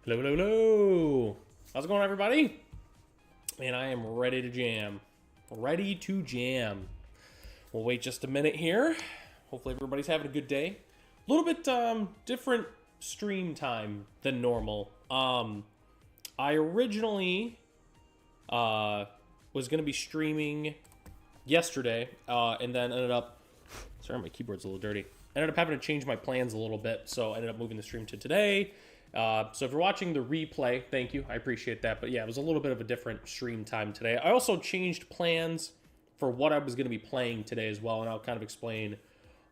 Hello, hello, hello. How's it going, everybody? Man, I am ready to jam. Ready to jam. We'll wait just a minute here. Hopefully everybody's having a good day. A little bit different stream time than normal. I originally was going to be streaming yesterday and then ended up... Sorry, my keyboard's a little dirty. Ended up having to change my plans a little bit, so I ended up moving the stream to today. So if you're watching the replay, thank you. I appreciate that. But yeah, it was a little bit of a different stream time today. I also changed plans for what I was going to be playing today as well, and I'll kind of explain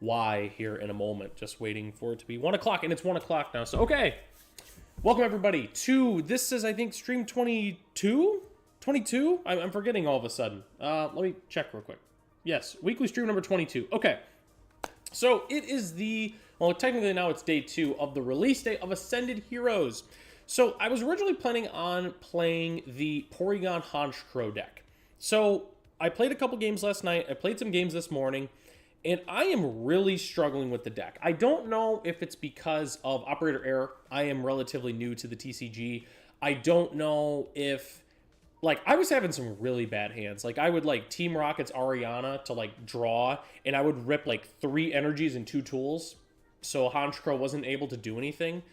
why here in a moment. Just waiting for it to be 1 o'clock, and it's 1 o'clock now. So, okay. Welcome, everybody, to, this is, I think, stream 22? 22? I'm forgetting all of a sudden. Let me check real quick. Yes, weekly stream number 22. Okay. So it is the, well, technically now it's day 2 of the release day of Ascended Heroes. So I was originally planning on playing the Porygon Honchkrow deck. So I played a couple games last night, I played some games this morning, and I am really struggling with the deck. I don't know if it's because of operator error. I am relatively new to the TCG. I don't know if... Like, I was having some really bad hands. Like, I would, like, Team Rocket's Ariana to, like, draw, and I would rip, like, 3 energies and 2 tools, so Honchkrow wasn't able to do anything.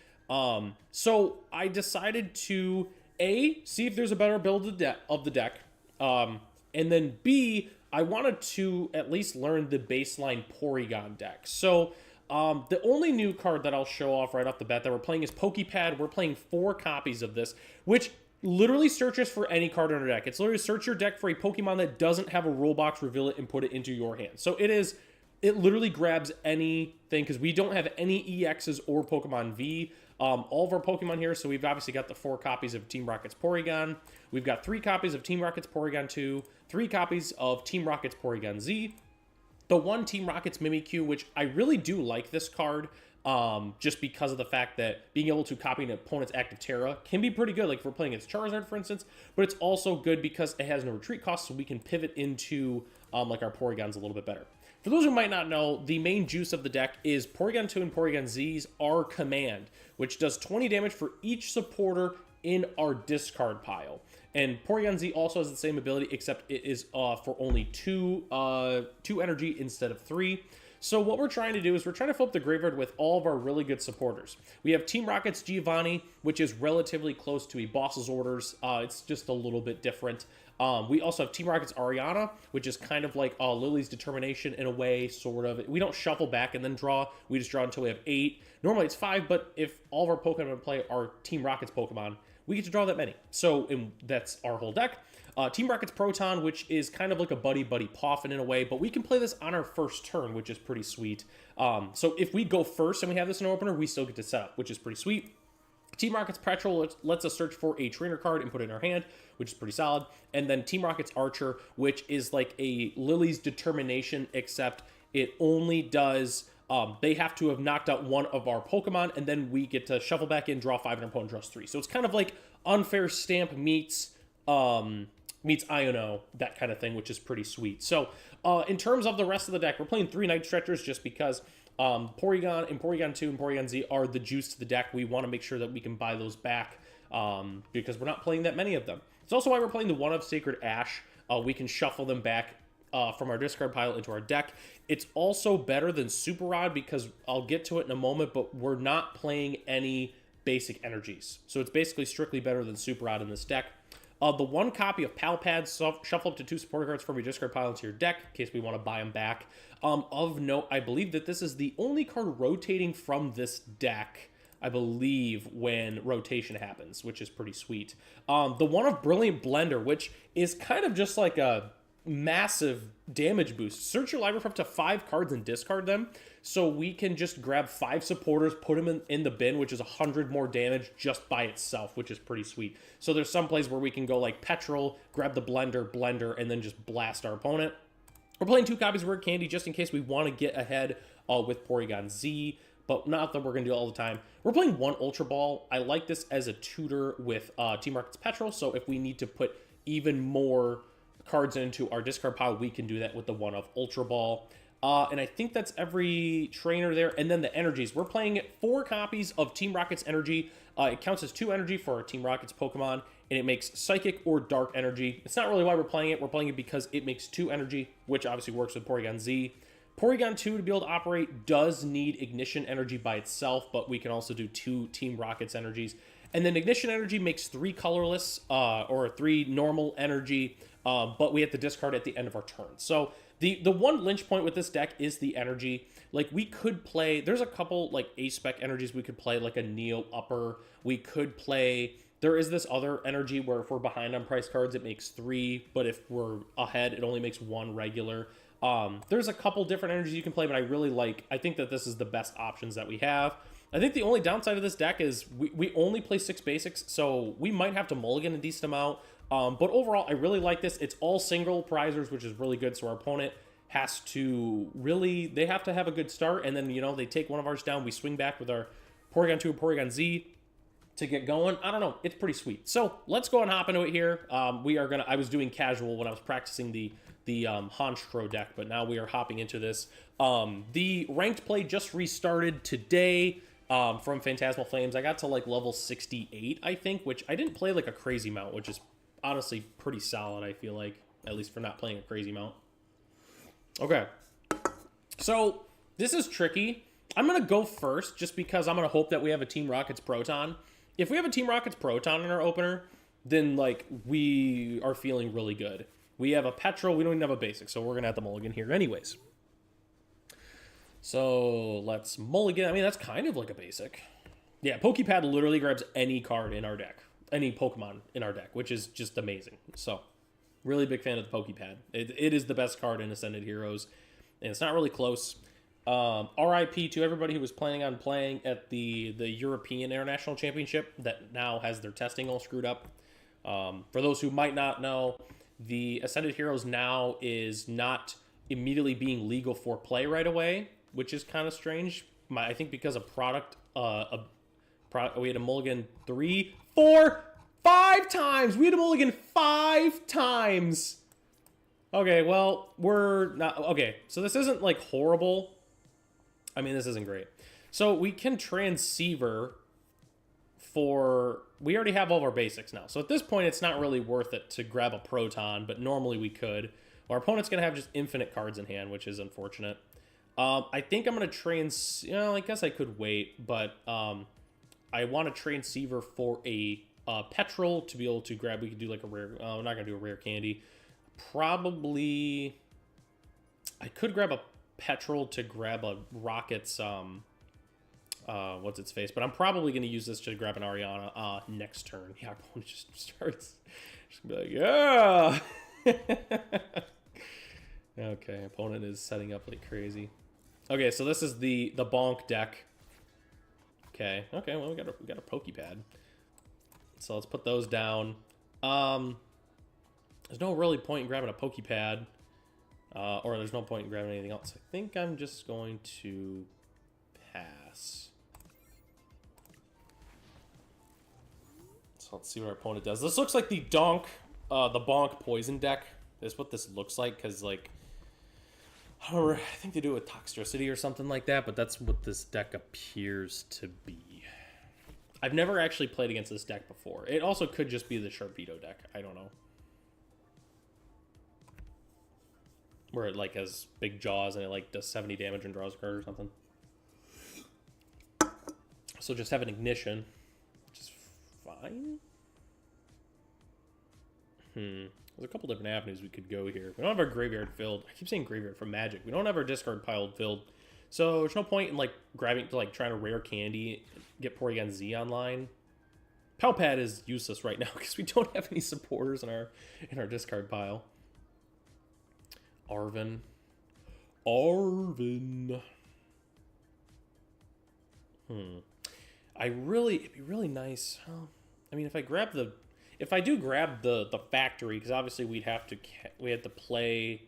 So I decided to, A, see if there's a better build of the deck, and then B, I wanted to at least learn the baseline Porygon deck. So the only new card that I'll show off right off the bat that we're playing is Pokepad. We're playing 4 copies of this, which... literally searches for any card in your deck. It's literally search your deck for a Pokemon that doesn't have a rule box, reveal it, and put it into your hand. So it literally grabs anything, because we don't have any EXs or Pokemon V. All of our Pokemon here, so we've obviously got the 4 copies of Team Rocket's Porygon. We've got 3 copies of Team Rocket's Porygon 2, 3 copies of Team Rocket's Porygon Z, the 1 Team Rocket's Mimikyu, which I really do like this card. Just because of the fact that being able to copy an opponent's active Terra can be pretty good, like if we're playing against Charizard, for instance, but it's also good because it has no retreat cost, so we can pivot into, like our Porygons a little bit better. For those who might not know, the main juice of the deck is Porygon 2 and Porygon Z's are command, which does 20 damage for each supporter in our discard pile. And Porygon Z also has the same ability, except it is for only 2 energy instead of 3. So what we're trying to do is we're trying to flip the graveyard with all of our really good supporters. We have Team Rocket's Giovanni, which is relatively close to a Boss's Orders. It's just a little bit different. We also have Team Rocket's Ariana, which is kind of like Lily's Determination in a way, sort of. We don't shuffle back and then draw. We just draw until we have 8. Normally it's 5, but if all of our Pokemon in play are Team Rocket's Pokemon, we get to draw that many. So that's our whole deck. Team Rocket's Proton, which is kind of like a buddy-buddy Poffin in a way, but we can play this on our first turn, which is pretty sweet. So if we go first and we have this in our opener, we still get to set up, which is pretty sweet. Team Rocket's Petrol lets us search for a trainer card and put it in our hand, which is pretty solid. And then Team Rocket's Archer, which is like a Lily's Determination, except it only does... they have to have knocked out one of our Pokemon, and then we get to shuffle back in, draw 5, and our opponent draws 3. So it's kind of like Unfair Stamp meets Iono, that kind of thing, which is pretty sweet. So in terms of the rest of the deck, we're playing 3 Night Stretchers just because Porygon and Porygon 2 and Porygon Z are the juice to the deck. We want to make sure that we can buy those back because we're not playing that many of them. It's also why we're playing the 1 of Sacred Ash. We can shuffle them back from our discard pile into our deck. It's also better than Super Rod because I'll get to it in a moment, but we're not playing any basic energies. So it's basically strictly better than Super Rod in this deck. The 1 copy of Pal Pads, shuffle up to 2 supporter cards from your discard pile into your deck in case we want to buy them back. Of note, I believe that this is the only card rotating from this deck, I believe, when rotation happens, which is pretty sweet. The 1 of Brilliant Blender, which is kind of just like a massive damage boost. Search your library for up to 5 cards and discard them, so we can just grab 5 supporters, put them in the bin, which is 100 more damage just by itself, which is pretty sweet. So there's some plays where we can go like Petrol, grab the Blender, and then just blast our opponent. We're playing 2 copies of Rare Candy just in case we want to get ahead with Porygon Z, but not that we're going to do it all the time. We're playing 1 Ultra Ball. I like this as a tutor with Team Rocket's Petrol, so if we need to put even more cards into our discard pile, we can do that with the 1 of Ultra Ball. And I think that's every trainer there. And then the energies. We're playing 4 copies of Team Rocket's Energy. It counts as 2 energy for our Team Rocket's Pokemon, and it makes Psychic or Dark energy. It's not really why we're playing it. We're playing it because it makes 2 energy, which obviously works with Porygon Z. Porygon 2, to be able to operate, does need Ignition energy by itself, but we can also do 2 Team Rocket's energies. And then Ignition energy makes 3 colorless, or 3 normal energy, but we have to discard at the end of our turn. So the one lynch point with this deck is the energy. Like, we could play, there's a couple, like, A-spec energies we could play, like a Neo Upper. We could play, there is this other energy where if we're behind on price cards, it makes 3, but if we're ahead, it only makes 1 regular. There's a couple different energies you can play, but I think that this is the best options that we have. I think the only downside of this deck is we only play 6 basics, so we might have to mulligan a decent amount. But overall, I really like this. It's all single prizers, which is really good, so our opponent has to really, they have to have a good start, and then, you know, they take one of ours down, we swing back with our Porygon 2 or Porygon Z to get going. I don't know, it's pretty sweet. So let's go and hop into it here. I was doing casual when I was practicing the Honchkrow deck, but now we are hopping into this. The ranked play just restarted today from Phantasmal Flames. I got to like level 68, I think, which I didn't play like a crazy amount, which is honestly pretty solid, I feel like, at least for not playing a crazy amount. Okay, so this is tricky. I'm going to go first just because I'm going to hope that we have a Team Rocket's Proton. If we have a Team Rocket's Proton in our opener, then, like, we are feeling really good. We have a Petrol. We don't even have a basic, so we're going to have to mulligan here anyways. So let's mulligan. I mean, that's kind of like a basic. Yeah, Pokepad literally grabs any card in our deck. Any Pokemon in our deck, which is just amazing. So, really big fan of the Pokepad. It is the best card in Ascended Heroes, and it's not really close. RIP to everybody who was planning on playing at the European International Championship that now has their testing all screwed up. For those who might not know, the Ascended Heroes now is not immediately being legal for play right away, which is kind of strange. I think because a product, we had a mulligan 3, 4, 5 times. We had a mulligan 5 times. Okay, well, we're not... Okay, so this isn't, like, horrible. I mean, this isn't great. So we can transceiver for... We already have all of our basics now. So at this point, it's not really worth it to grab a Proton, but normally we could. Our opponent's going to have just infinite cards in hand, which is unfortunate. I think I'm going to I guess I could wait, but I want to transceiver for a Petrol to be able to grab. We could do like a rare... we're not going to do a rare candy. Probably... I could grab a Petrol to grab a Rocket's... what's its face? But I'm probably going to use this to grab an Ariana next turn. Yeah, our opponent just starts... Just be like, yeah! Okay, opponent is setting up like crazy. Okay, so this is the bonk deck. Okay, well we got a Pokepad. So let's put those down. There's no really point in grabbing a Pokepad, or there's no point in grabbing anything else. I think I'm just going to pass. So let's see what our opponent does. This looks like the bonk poison deck. Is what this looks like, because like I think they do it with Toxtricity or something like that, but that's what this deck appears to be. I've never actually played against this deck before. It also could just be the Sharpedo deck. I don't know. Where it like has big jaws and it like does 70 damage and draws a card or something. So just have an ignition, which is fine. There's a couple different avenues we could go here. We don't have our graveyard filled. I keep saying graveyard from Magic. We don't have our discard pile filled. So there's no point in like grabbing to like trying to rare candy, get Porygon Z online. Palpad is useless right now because we don't have any supporters in our discard pile. Arven. It'd be really nice. I mean, if I do grab the factory, because obviously we had to play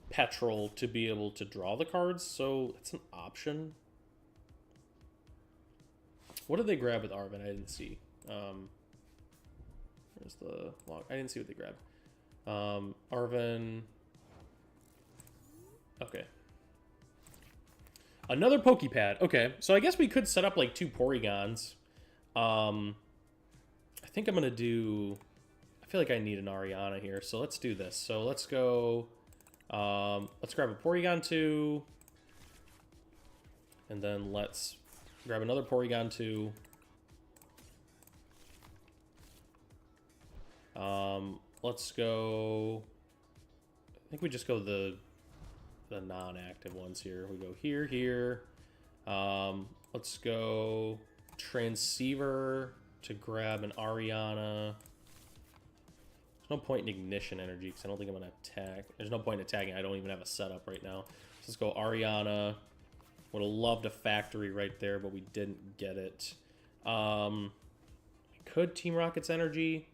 Petrol to be able to draw the cards, so it's an option. What did they grab with Arven? I didn't see. Where's the log? I didn't see what they grabbed. Arven. Okay. Another Pokepad. Okay, so I guess we could set up like 2 Porygons. I think I'm going to do... I feel like I need an Ariana here, so let's do this. So let's go... let's grab a Porygon 2. And then let's grab another Porygon 2. Let's go... I think we just go the non-active ones here. We go here, here. Let's go Transceiver to grab an Ariana. There's no point in Ignition Energy because I don't think I'm going to attack. There's no point in attacking. I don't even have a setup right now. So let's go Ariana. Would have loved a Factory right there, but we didn't get it. We could Team Rocket's Energy.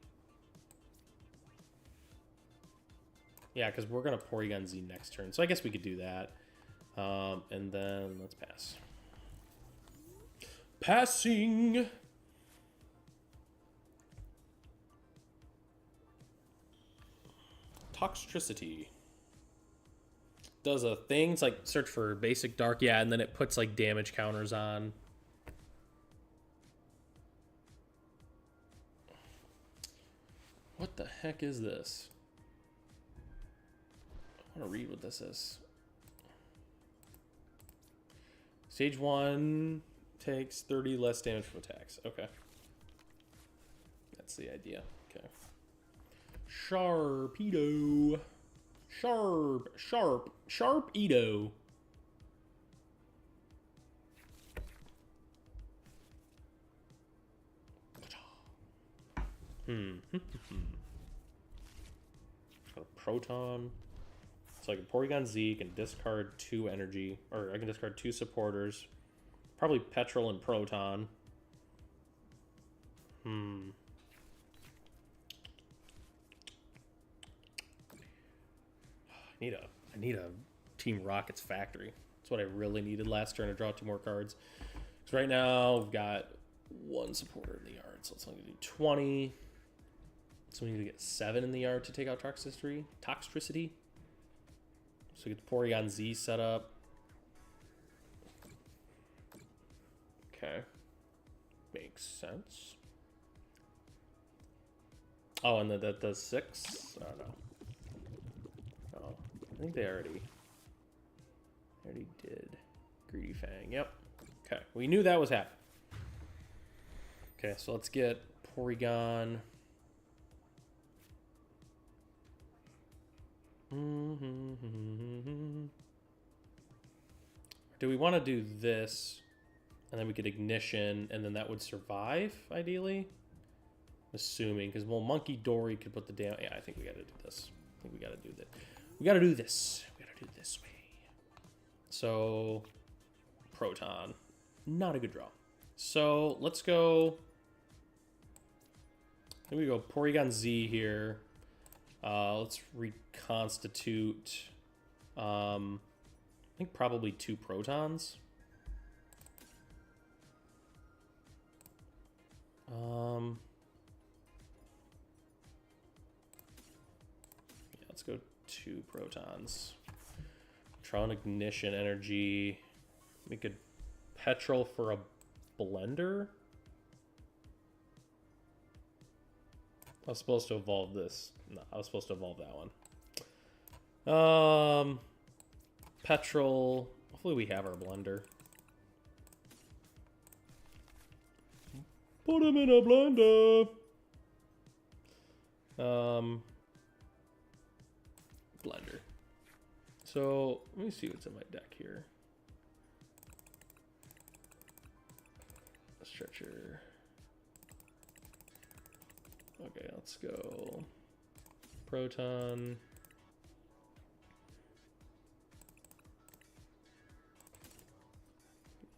Yeah, because we're going to Porygon Z next turn. So I guess we could do that. And then let's pass. Passing! Toxtricity. Does a thing. It's like search for basic dark. Yeah, and then it puts like damage counters on. What the heck is this? I want to read what this is. Stage 1 takes 30 less damage from attacks. Okay. That's the idea. Okay. Sharpedo. Sharpedo. Got a Proton. So I can Porygon Z, can discard 2 energy, or I can discard 2 supporters. Probably Petrol and Proton. I need a Team Rocket's Factory. That's what I really needed last turn to draw 2 more cards. Because right now we've got 1 supporter in the yard, so it's only gonna do 20. So we need to get 7 in the yard to take out Toxtricity. So get the Porygon Z set up. Okay. Makes sense. Oh, and that does 6? I don't know. Oh, I think they already did. Greedy Fang. Yep. Okay. We knew that was happening. Okay, so let's get Porygon. Do we want to do this and then we could Ignition and then that would survive ideally? Assuming, because well, Monkey Dory could put the damn. Yeah, I think we got to do this. I think we got to do that. We got to do this. We got to do it this way. So Proton, not a good draw. So let's go. I think we go Porygon Z here. Let's reconstitute. I think probably 2 Protons. Yeah, let's go 2 Protons. Tron Ignition Energy. We could Petrol for a Blender. I was supposed to evolve this. No, I was supposed to evolve that one. Petrol. Hopefully we have our Blender. Put him in a blender. Blender. So let me see what's in my deck here. Stretcher. Okay, let's go Proton.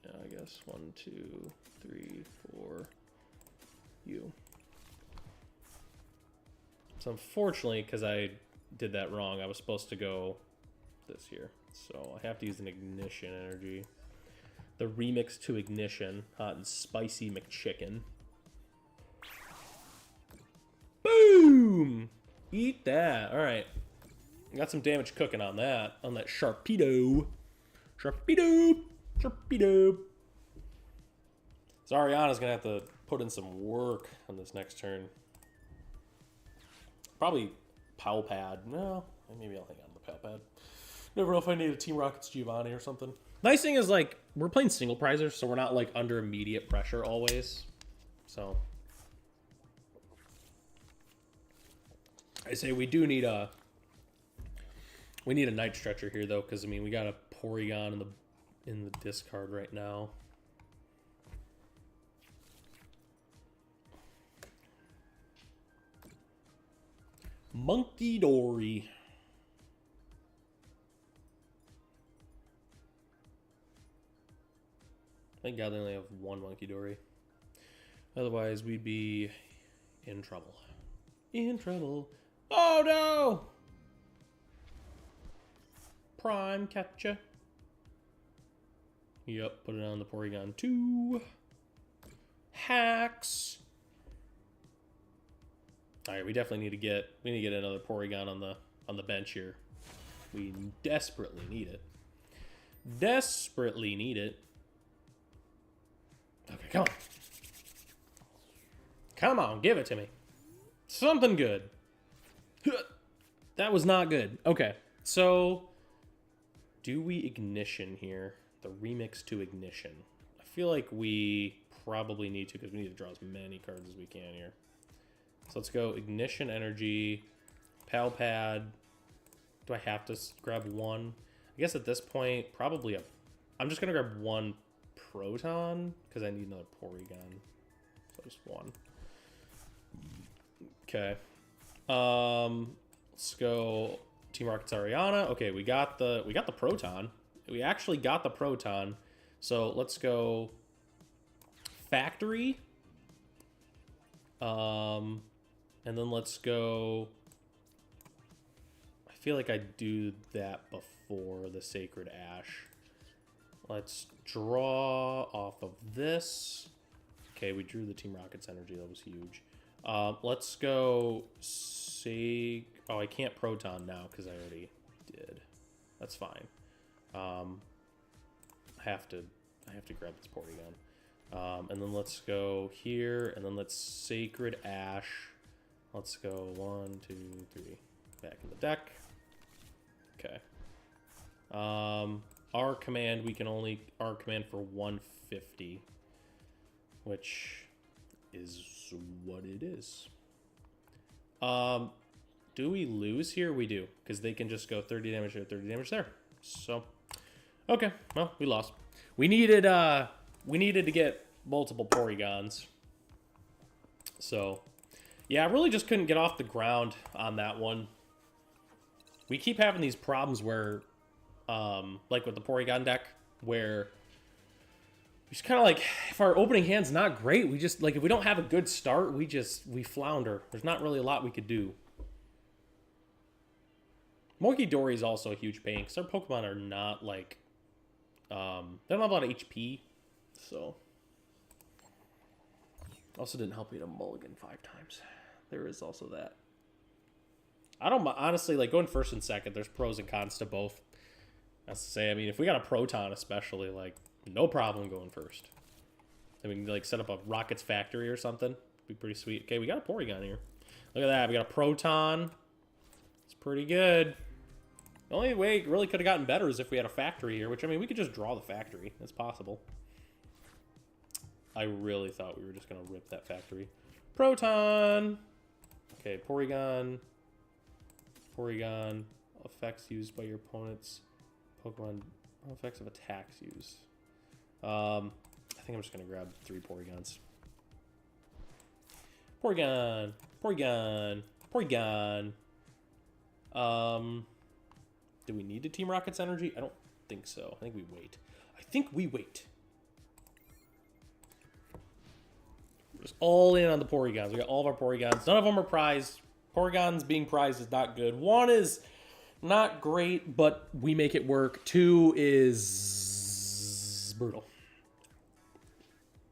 Yeah, I guess 1, 2, 3, 4. You. So unfortunately, because I did that wrong, I was supposed to go this here. So I have to use an Ignition Energy. The remix to Ignition, hot and spicy McChicken. Boom! Eat that. All right. Got some damage cooking on that Sharpedo. Sharpedo. So Ariana's going to have to put in some work on this next turn. Probably Pow Pad. No, maybe I'll hang on to the Pow Pad. Never know if I need a Team Rockets Giovanni or something. Nice thing is, like, we're playing single prizers, so we're not, like, under immediate pressure always. So I say we do need a Night Stretcher here, though, because I mean we got a Porygon in the discard right now. Monkey Dory. Thank God they only have one Monkey Dory. Otherwise, we'd be in trouble. In trouble. Oh no! Prime Catcher. Yep, put it on the Porygon 2. Hacks. Alright, we definitely need to get another Porygon on the bench here. We desperately need it. Desperately need it. Okay, come on. Come on, give it to me. Something good. That was not good. Okay, so do we Ignition here? The remix to Ignition. I feel like we probably need to because we need to draw as many cards as we can here. So let's go Ignition Energy, Pal Pad. Do I have to grab one? I guess at this point, probably I'm just going to grab one Proton because I need another Porygon. So just one. Okay. Let's go Team Rockets Ariana. Okay, we got the Proton. We actually got the Proton. So let's go Factory. And then let's go. I feel like I do that before the Sacred Ash. Let's draw off of this. Okay, we drew the Team Rockets energy. That was huge. Let's go Oh, I can't Proton now because I already did. That's fine. I have to grab this Porygon. And then let's go here, and then let's Sacred Ash. Let's go 1, 2, 3. Back in the deck. Okay. Our command, we can only our command for 150, which is what it is. Do we lose here? We do, because they can just go 30 damage here, 30 damage there. So, okay, well, we lost. We needed to get multiple Porygons. So, yeah, I really just couldn't get off the ground on that one. We keep having these problems where, like with the Porygon deck, where we just kind of like, if our opening hand's not great, we just, like, if we don't have a good start, we flounder. There's not really a lot we could do. Monkey Dory is also a huge pain, because our Pokemon are not, like, they don't have a lot of HP, so. Also didn't help me to mulligan 5 times. There is also that. I don't, honestly, like, going first and second, there's pros and cons to both. That's to say, I mean, if we got a Proton especially, like, no problem going first. I mean, like, set up a Rockets factory or something. Be pretty sweet. Okay, we got a Porygon here. Look at that. We got a Proton. It's pretty good. The only way it really could have gotten better is if we had a factory here, which, I mean, we could just draw the factory. That's possible. I really thought we were just going to rip that factory. Proton! Okay, Porygon. Porygon. Effects used by your opponent's Pokemon. Effects of attacks used. I think I'm just going to grab 3 Porygons. Porygon. Porygon. Porygon. Do we need to Team Rocket's energy? I don't think so. I think we wait. I think we wait. We're just all in on the Porygons. We got all of our Porygons. None of them are prized. Porygons being prized is not good. 1 is not great, but we make it work. 2 is brutal.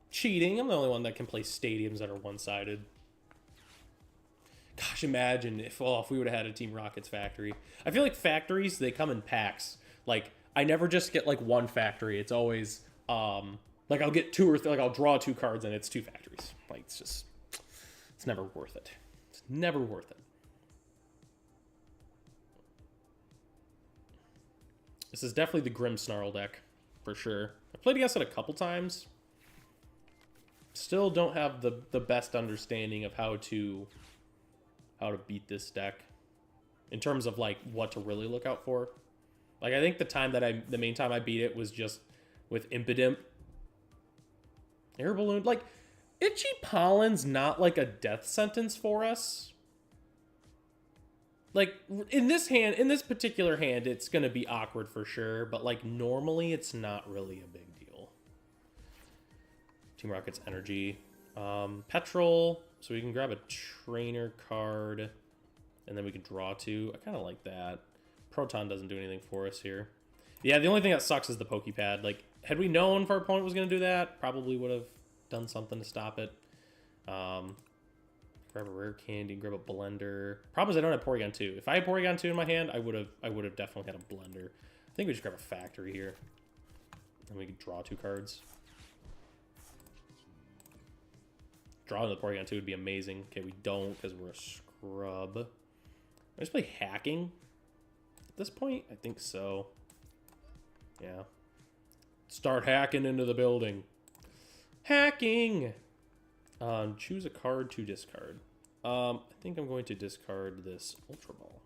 Cheating. I'm the only one that can play stadiums that are one-sided. Gosh, imagine if we would have had a Team Rockets factory. I feel like factories, they come in packs. Like, I never just get, like, one factory. It's always, Like, I'll get 2 or like, I'll draw 2 cards and it's 2 factories. Like, it's just, it's never worth it. It's never worth it. This is definitely the Grim Snarl deck, for sure. I've played against it a couple times. Still don't have the best understanding of how to beat this deck. In terms of, like, what to really look out for. Like, I think the main time I beat it was just with Impidimp. Air Balloon. Like, Itchy Pollen's not, like, a death sentence for us. Like, in this particular hand, it's going to be awkward for sure. But, like, normally it's not really a big deal. Team Rocket's Energy. Petrol. So we can grab a trainer card. And then we can draw 2. I kind of like that. Proton doesn't do anything for us here. Yeah, the only thing that sucks is the Pokepad. Like, had we known if our opponent was going to do that, probably would have done something to stop it. Grab a Rare Candy, grab a Blender. Problem is I don't have Porygon 2. If I had Porygon 2 in my hand, I would have definitely had a Blender. I think we just grab a Factory here. And we can draw 2 cards. Drawing the Porygon 2 would be amazing. Okay, we don't because we're a scrub. I just play Hacking at this point? I think so. Yeah. Start hacking into the building. Hacking! Choose a card to discard. I think I'm going to discard this Ultra Ball.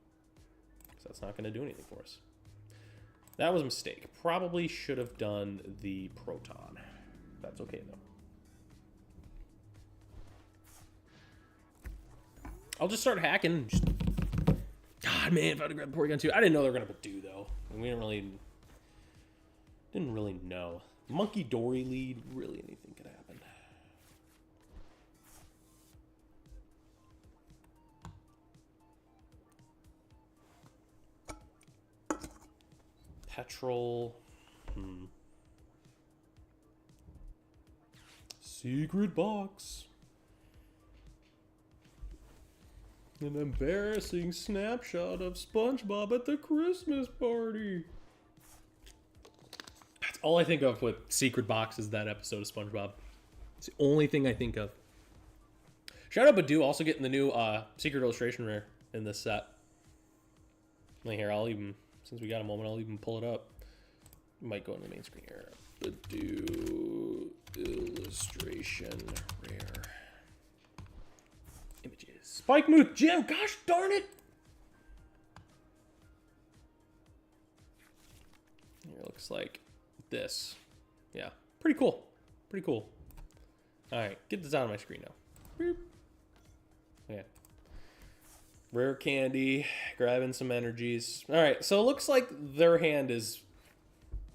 Because that's not going to do anything for us. That was a mistake. Probably should have done the Proton. That's okay, though. I'll just start hacking. God, man, if I'd have grabbed Porygon 2. I didn't know they were going to do, though. We didn't really know. Monkey Dory lead, really anything could happen. Petrol. Secret box. An embarrassing snapshot of SpongeBob at the Christmas party. That's all I think of with secret boxes, that episode of SpongeBob. It's the only thing I think of. Shout out Badoo, also getting the new secret illustration rare in this set. Like here, since we got a moment, I'll even pull it up. Might go on the main screen here. Badoo illustration rare. Images. Spike Muth Gem. Gosh darn it. Here it looks like this. Yeah. Pretty cool. Pretty cool. Alright. Get this out of my screen now. Boop. Yeah. Rare Candy. Grabbing some energies. Alright. So it looks like their hand is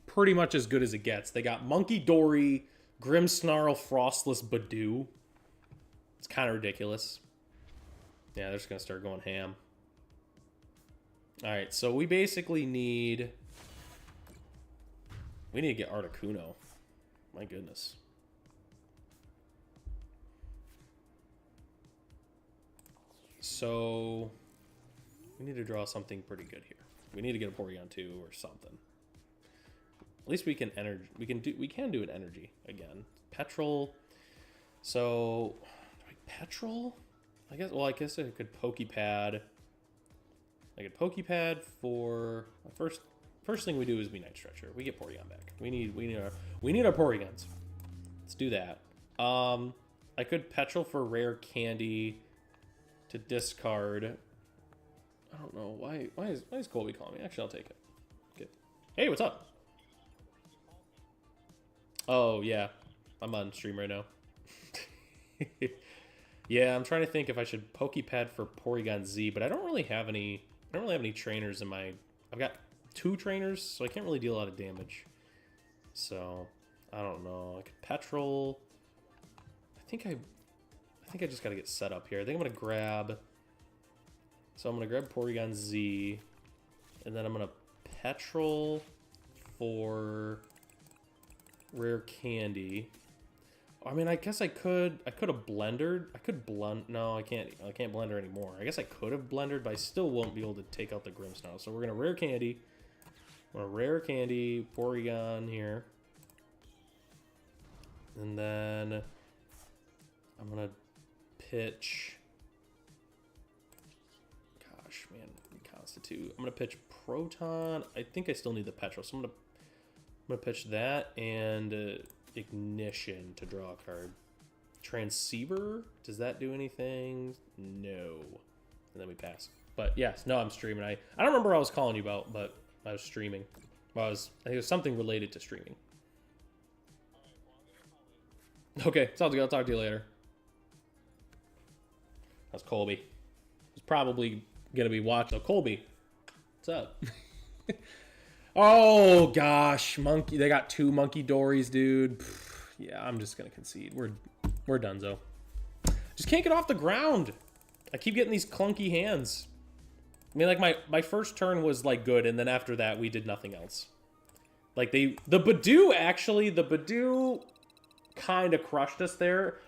pretty much as good as it gets. They got Monkey Dory, Grim Snarl, Frostless Badoo. It's kind of ridiculous. Yeah, they're just going to start going ham. Alright, so we basically need... We need to get Articuno. My goodness. So... We need to draw something pretty good here. We need to get a Porygon 2 or something. At least we can we can do an energy again. Petrol. So... Petrol? I guess I could Pokepad. I could Pokepad for first thing we do is Night Stretcher. We get Porygon back. We need our Porygons. Let's do that. I could Petrol for Rare Candy to discard. I don't know why is Colby calling me? Actually, I'll take it. Good. Hey, what's up? Oh yeah, I'm on stream right now. Yeah, I'm trying to think if I should Pokepad for Porygon Z, but I don't really have any trainers in my... I've got 2 trainers, so I can't really deal a lot of damage. So, I don't know. I could Petrol. I think I just got to get set up here. I think I'm going to grab... So I'm going to grab Porygon Z, and then I'm going to Petrol for Rare Candy. I mean, I guess I could have blendered. I could blend. No, I can't blender anymore. I guess I could have blendered, but I still won't be able to take out the Grimmsnarl. So we're gonna Rare Candy. I'm gonna Rare Candy Porygon here. And then I'm gonna pitch. Gosh, man, Reconstitute. I'm gonna pitch Proton. I think I still need the Petrol, so I'm gonna pitch that and Ignition to draw a card. Transceiver. Does that do anything? No. And then we pass. But yes, no, I'm streaming. I don't remember what I was calling you about, but I was streaming. Well, I think it was something related to streaming. Okay, sounds good. I'll talk to you later. That's Colby. He's probably gonna be watching. Oh, Colby, what's up? Oh gosh, monkey. They got 2 monkey dories, dude. Yeah, I'm just gonna concede. We're donezo. Just can't get off the ground. I keep getting these clunky hands. I mean, like my first turn was like good, and then after that we did nothing else. Like the Badoo kind of crushed us there.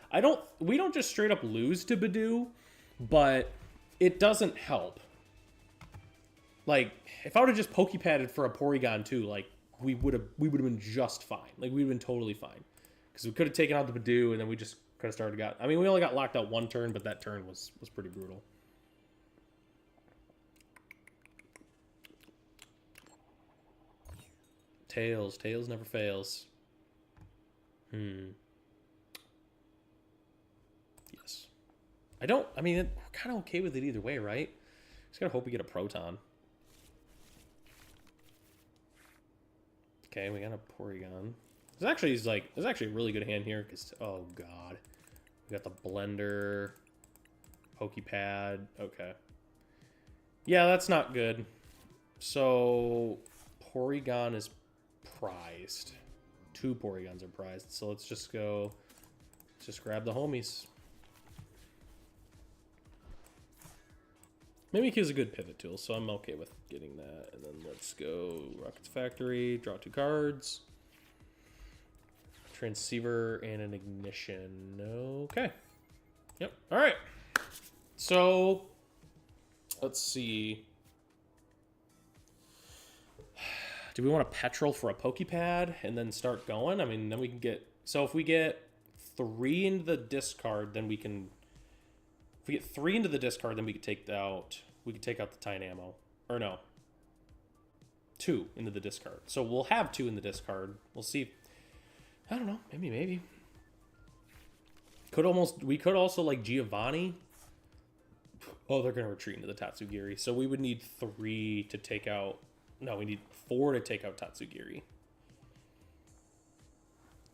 We don't just straight up lose to Badoo, but it doesn't help. Like if I would have just Pokepadded for a Porygon too, like we would have been just fine. Like we'd have been totally fine because we could have taken out the Badoo and then we just could have started I mean, we only got locked out 1 turn, but that turn was pretty brutal. Tails never fails. Yes. I mean, we're kind of okay with it either way, right? Just gotta hope we get a Proton. Okay, we got a Porygon. There's actually a really good hand here because oh god, we got the Blender, Pokepad. Okay, yeah, that's not good. So Porygon is prized. 2 Porygons are prized. So let's just go. Let's just grab the homies. Mimikyu is a good pivot tool, so I'm okay with getting that. And then let's go Rockets Factory, draw 2 cards. Transceiver and an Ignition. Okay. Yep. All right. So let's see. Do we want a Petrol for a Pokepad and then start going? I mean, then we can get... So if we get 3 into the discard, then we can... If we get 3 into the discard, then we could take out... We could take out the Tynamo. Or no. 2 into the discard. So we'll have 2 in the discard. We'll see. I don't know. Maybe. We could also like Giovanni. Oh, they're going to retreat into the Tatsugiri. So we would need 3 to take out... No, we need 4 to take out Tatsugiri.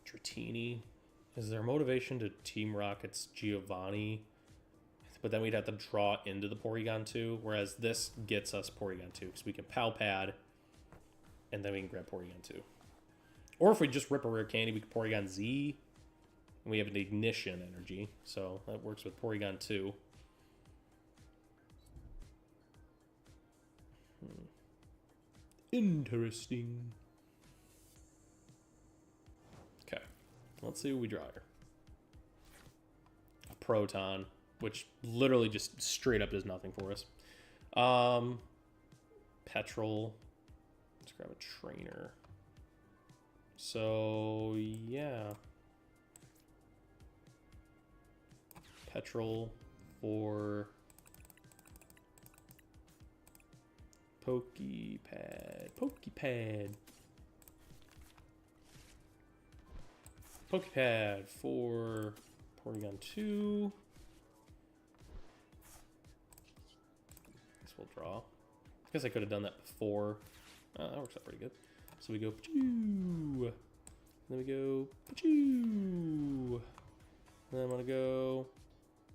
Dratini. Is there motivation to Team Rocket's Giovanni? But then we'd have to draw into the Porygon 2. Whereas this gets us Porygon 2. Because we can Pal Pad. And then we can grab Porygon 2. Or if we just rip a rare candy, we can Porygon Z. And we have an Ignition energy. So that works with Porygon 2. Interesting. Okay. Let's see what we draw here. A Proton, which literally just straight up does nothing for us. Petrol. Let's grab a Trainer. So, yeah. Petrol for... Pokepad for Porygon 2. Guess we'll draw. I guess I could have done that before. Oh, that works out pretty good. So we go Pachoo. Then we go Pachoo. Then I'm gonna go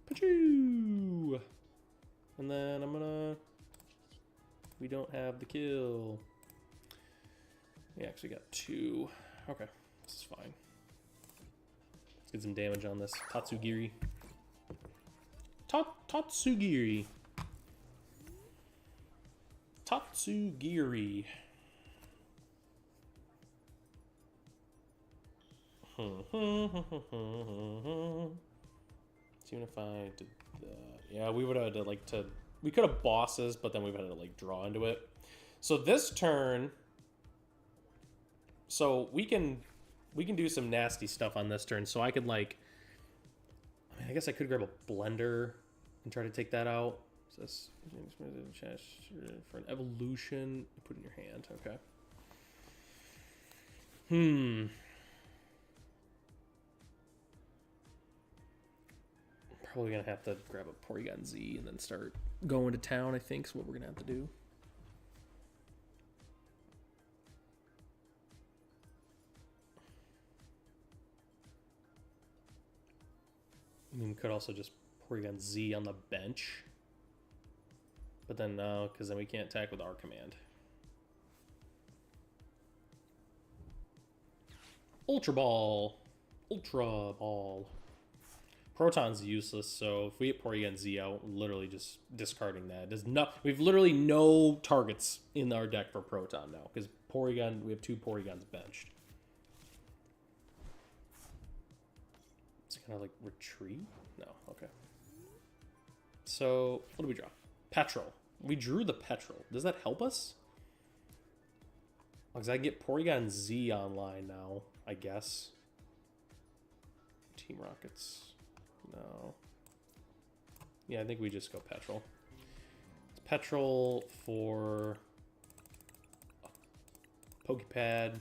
Pachoo. And then I'm gonna... We don't have the kill. We actually got 2. Okay, this is fine. Let's get some damage on this. Tatsugiri. Tatsugiri. Tatsugiri. Even if I did that. Yeah, we would have to we could have bosses, but then we've had to like draw into it. So this turn, so we can we can do some nasty stuff on this turn. So I could like, I mean, I guess I could grab a blender and try to take that out. So this for an evolution, put in your hand. Okay. Probably gonna have to grab a Porygon Z and then start going to town, I think is what we're gonna have to do. I mean, we could also just Porygon Z on the bench. But then no, because then we can't attack with our command. Ultra Ball. Ultra Ball. Proton's useless, so if we get Porygon Z out, we're literally just discarding that. There's we've literally no targets in our deck for Proton now, because Porygon, we have 2 Porygons benched. It's kind of like retreat? No, okay. So, what do we draw? Petrol. We drew the Petrol. Does that help us? Because I get Porygon Z online now, I guess. Team Rockets. No. Yeah, I think we just go Petrol. It's Petrol for Pokepad.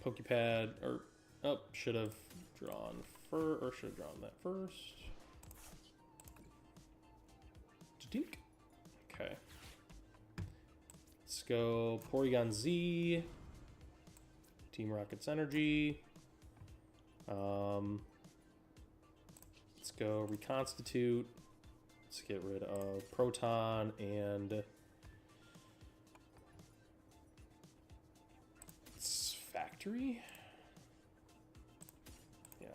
Pokepad, or, oh, should have drawn that first. Dink. Okay. Let's go Porygon Z. Team Rockets Energy. Let's go Reconstitute. Let's get rid of Proton and Factory. Yeah.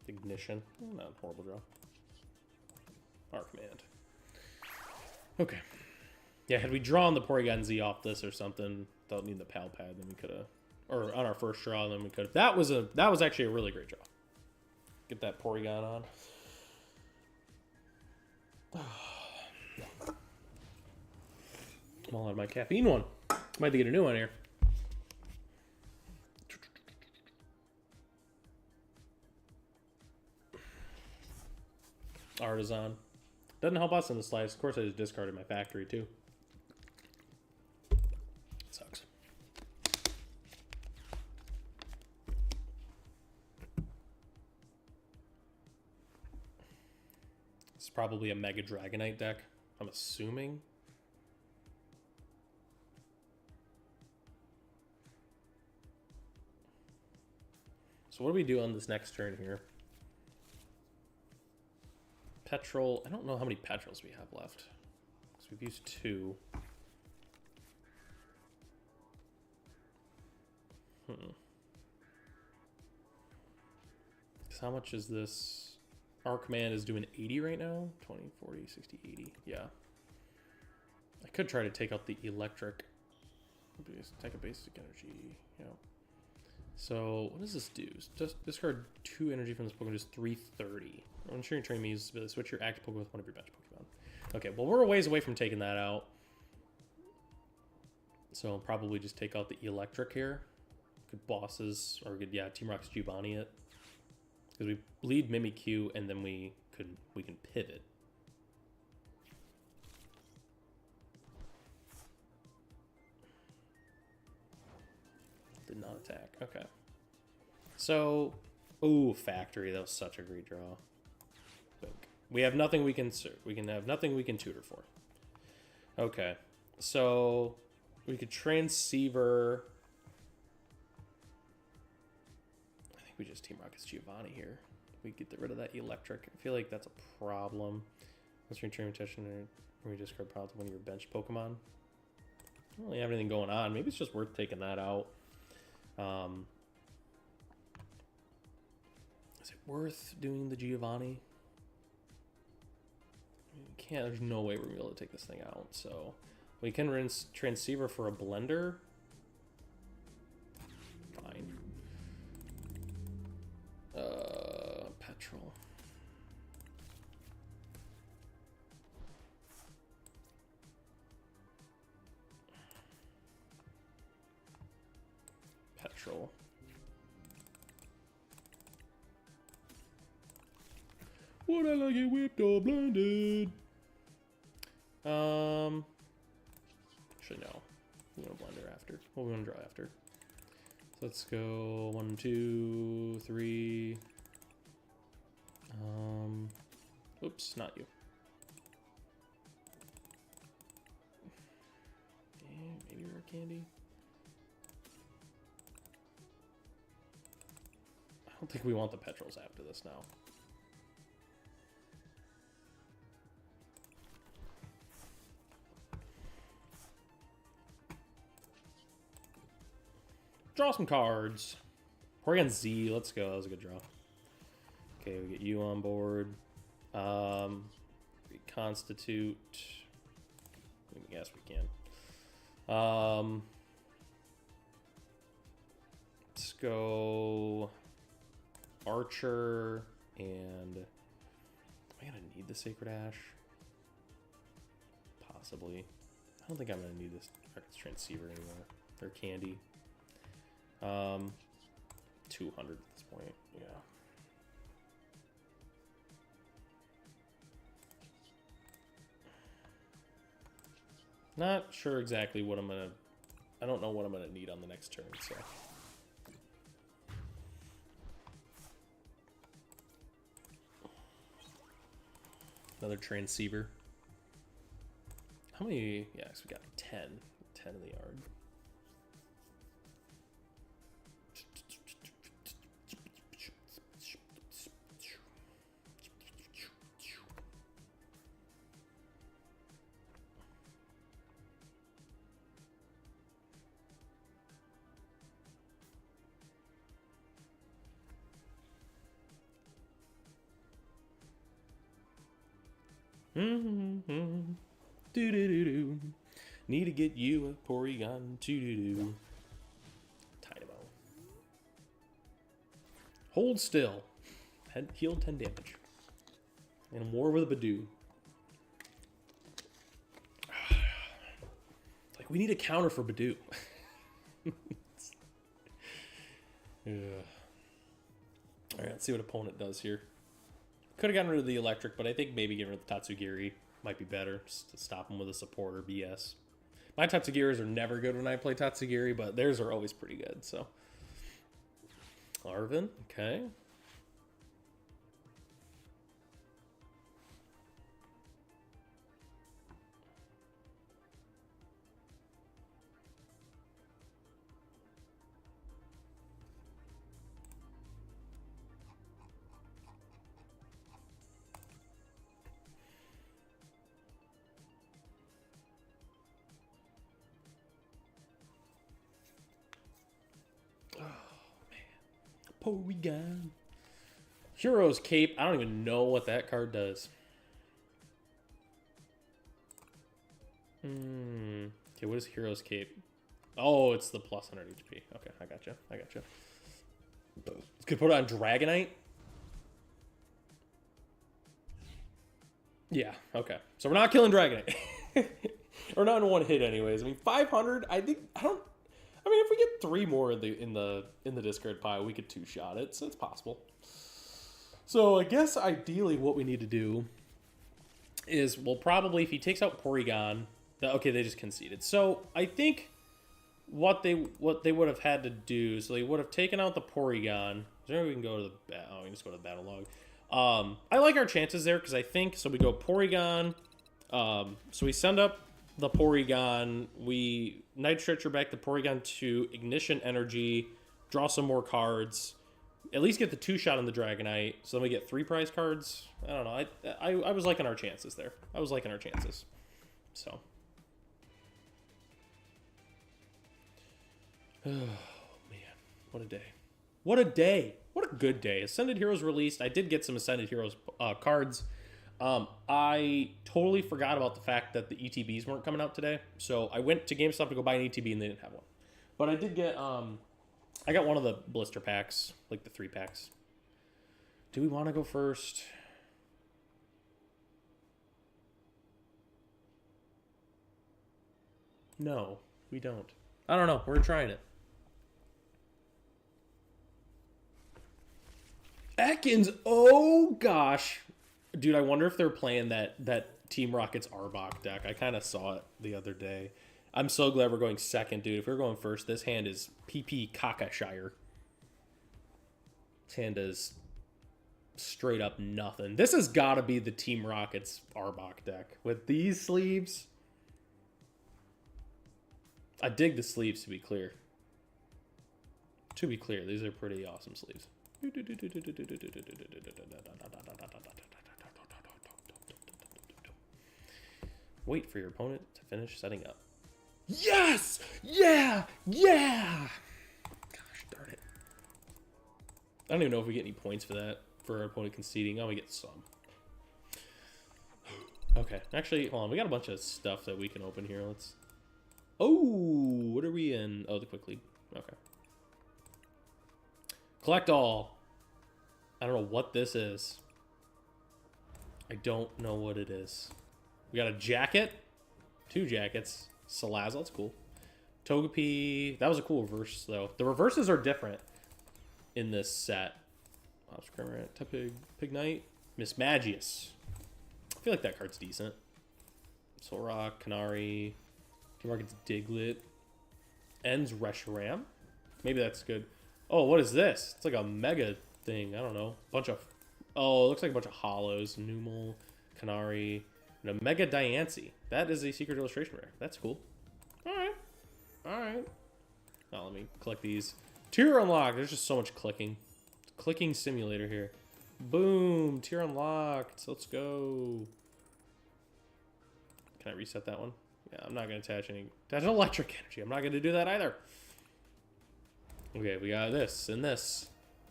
Ignition. Not a horrible draw. Our command. Okay. Yeah, had we drawn the Porygon Z off this or something, without needing the Pal Pad, then we could have, or on our first draw, then we could have. That was actually a really great draw. Get that Porygon on. I'm all out of my caffeine one. Might have to get a new one here. Artisan. Doesn't help us in the slice. Of course, I just discarded my Factory, too. Sucks. It's probably a Mega Dragonite deck, I'm assuming. So what do we do on this next turn here? Petrol. I don't know how many Petrols we have left. So we've used 2. So how much is this? Our command is doing 80 right now. 20, 40, 60, 80. Yeah. I could try to take out the electric. Take a basic energy. Yeah. So what does this do? Just discard 2 energy from this Pokemon, just 330. I'm sure you're trying to use switch your active Pokemon with one of your bench Pokemon. Okay, well we're a ways away from taking that out. So I'll probably just take out the electric here. Good bosses, or good, yeah, Team Rocket's Giovanni it. Because we bleed Mimikyu and then we can pivot. Did not attack. Okay. So, ooh, Factory. That was such a great draw. We have nothing we can have nothing we can tutor for. Okay. So we could transceiver. I think we just Team Rocket's Giovanni here. We get rid of that electric. I feel like that's a problem. Let's return attention or we discard power to one of your bench Pokemon. I don't really have anything going on. Maybe it's just worth taking that out. Is it worth doing the Giovanni? We can't. There's no way we're gonna be able to take this thing out. So we can rinse transceiver for a blender. Fine. Petrol. neutral. Would I like it whipped or blended? Actually, no. I'm gonna blender after. Well, we're gonna draw after. So let's go 1, 2, 3. Oops, not you. Maybe rare candy. I don't think we want the petrels after this now. Draw some cards. Porygon Z, let's go. That was a good draw. Okay, we get you on board. Reconstitute. Yes, we can. Let's go Archer and am I gonna need the Sacred Ash? Possibly. I don't think I'm gonna need this transceiver anymore. Or candy. 200 at this point, yeah. Not sure exactly what I'm gonna... I don't know what I'm gonna need on the next turn, so... Another transceiver. How many... Yeah, so we got 10. 10 in the yard. Do-do-do-do. Need to get you a Porygon. Do-do-do. Dynamo. Hold still. Healed 10 damage. And war with a Badoo. Like, we need a counter for Badoo. Yeah. Alright, let's see what opponent does here. Could have gotten rid of the electric, but I think maybe getting rid of the Tatsugiri might be better, just to stop him with a support or BS. My Tatsugiris are never good when I play Tatsugiri, but theirs are always pretty good, so. Arvin, okay. Porygon. Hero's Cape. I don't even know what that card does. Okay, what is Hero's Cape? Oh, it's the plus 100 HP. Okay, I gotcha. I gotcha. Could put it on Dragonite. Yeah, okay. So we're not killing Dragonite. We're not in one hit anyways. I mean, 500, I mean, if we get 3 more in the discard pile, we could 2-shot it, so it's possible. So I guess ideally what we need to do is, well, probably if he takes out Porygon, okay, they just conceded. So I think what they would have had to do, so they would have taken out the Porygon. Is there any way we can go to the we can just go to the battle log. I like our chances there because I think so. We go Porygon. So we send up the Porygon, we Night Stretcher back the Porygon to Ignition Energy, draw some more cards, at least get the 2-shot on the Dragonite, so then we get 3 prize cards. I don't know, I was liking our chances there. I was liking our chances. So. Oh, man. What a day. What a day. What a good day. Ascended Heroes released. I did get some Ascended Heroes cards. I totally forgot about the fact that the ETBs weren't coming out today. So I went to GameStop to go buy an ETB and they didn't have one. But I did get, I got one of the blister packs, like the 3 packs. Do we want to go first? No, we don't. I don't know. We're trying it. Ekans, oh gosh. Dude, I wonder if they're playing that Team Rocket's Arbok deck. I kind of saw it the other day. I'm so glad we're going second, dude. If we're going first, this hand is PP Kakashire. This hand is straight up nothing. This has got to be the Team Rocket's Arbok deck. With these sleeves, I dig the sleeves, to be clear. To be clear, these are pretty awesome sleeves. Wait for your opponent to finish setting up. Yes! Yeah! Yeah! Gosh darn it. I don't even know if we get any points for that, for our opponent conceding. Oh, we get some. Okay, actually, hold on. We got a bunch of stuff that we can open here. Let's... Oh, what are we in? Oh, the quick league. Okay. Collect all. I don't know what this is. I don't know what it is. We got a jacket. 2 jackets. Salazzle, that's cool. Togepi. That was a cool reverse, though. The reverses are different in this set. Scrimmer, Tepig, Pignite, Mismagius. I feel like that card's decent. Solrock, Canary, Team Rocket's Diglett, Ends Reshiram. Maybe that's good. Oh, what is this? It's like a mega thing. I don't know. Bunch of... Oh, it looks like a bunch of hollows. Numel, Canary, and a Mega Diancie. That is a secret illustration rare. That's cool. Alright. Alright. Oh, let me collect these. Tier unlocked. There's just so much clicking. Clicking simulator here. Boom. Tier unlocked. Let's go. Can I reset that one? Yeah, I'm not going to attach any... Attach electric energy. I'm not going to do that either. Okay, we got this and this.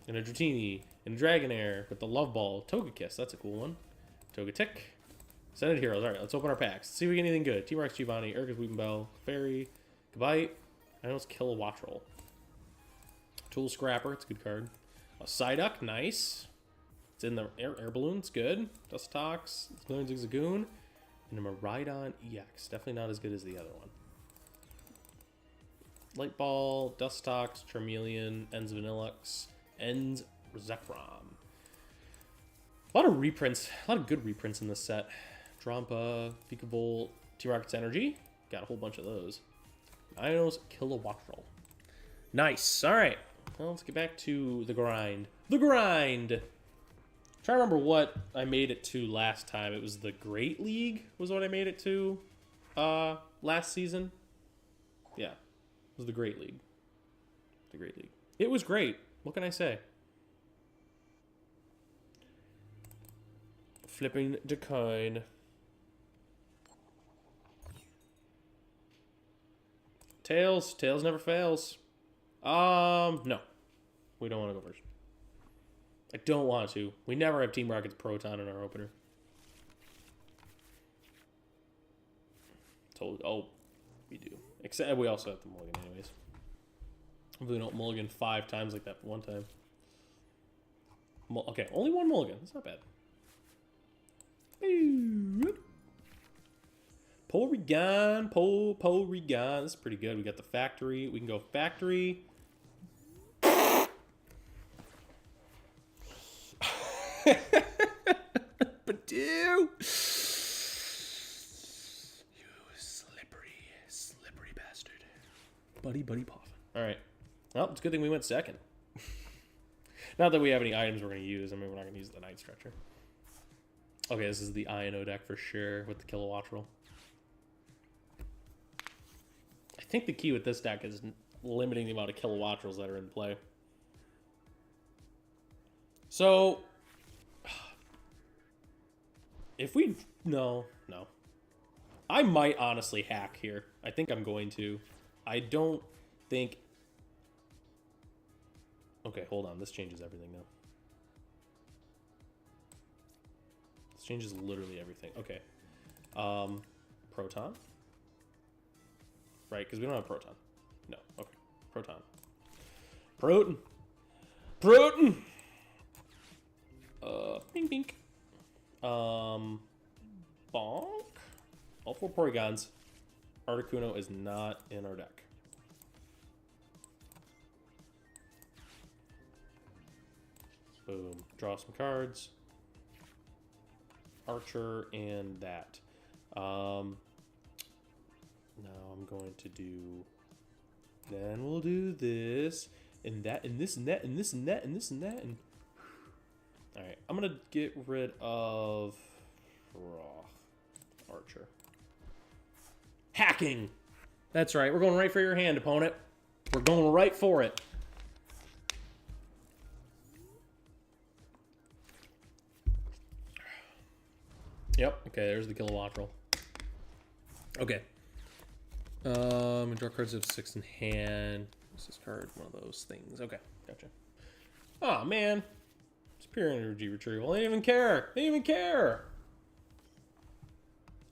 And a Dratini. And a Dragonair with the Love Ball. Togekiss. That's a cool one. Togetic. Ascended Heroes. Alright, let's open our packs. See if we get anything good. T-Rex, Giovanni, Urgus, Weepinbell, Fairy, Gabite. I know it's Kilowattrel. Tool Scrapper. It's a good card. A Psyduck. Nice. It's in the air balloon. It's good. Dustox. Galarian Zigzagoon. And a Miraidon EX. Definitely not as good as the other one. Light Ball, Dustox, Charmeleon, Ends Vanillux, Ends Zekrom. A lot of reprints. A lot of good reprints in this set. Drampa, Vikavolt, T-Rocket's Energy. Got a whole bunch of those. Ionos, Kilowattrel. Nice. All right. Well, let's get back to the grind. The grind! Try to remember what I made it to last time. It was the Great League was what I made it to last season. Yeah. It was the Great League. The Great League. It was great. What can I say? Flipping the coin. Tails. Tails never fails. No. We don't want to go first. I don't want to. We never have Team Rocket's Proton in our opener. Oh, we do. Except we also have the mulligan anyways. Hopefully we don't mulligan 5 times like that one time. Okay, only 1 mulligan. That's not bad. Porygon. Porygon. This is pretty good. We got the factory. We can go factory. But you slippery bastard. Buddy Poffin. Alright. Well, it's a good thing we went second. Not that we have any items we're going to use. I mean, we're not going to use the Night Stretcher. Okay, this is the INO deck for sure with the Kilowattrel. I think the key with this deck is limiting the amount of Kilowattrels that are in play. So, if we... No. I might honestly hack here. I think I'm going to. I don't think... Okay, hold on. This changes everything now. This changes literally everything. Okay. Proton? Right, because we don't have Proton. No. Okay. Proton. Proton! Bing bink. Bonk. All 4 Porygons. Articuno is not in our deck. Boom. Draw some cards. Archer and that. Now I'm going to do... Then we'll do this, and that, and this, and that, and this, and that, and this, and that, and... Alright, I'm gonna get rid of... Archer. Hacking! That's right, we're going right for your hand, opponent. We're going right for it. Yep, okay, there's the Kilowattrel. Okay. Draw cards of 6 in hand. This is card, one of those things. Okay, gotcha. Oh man. Superior energy retrieval. They didn't even care. They didn't even care.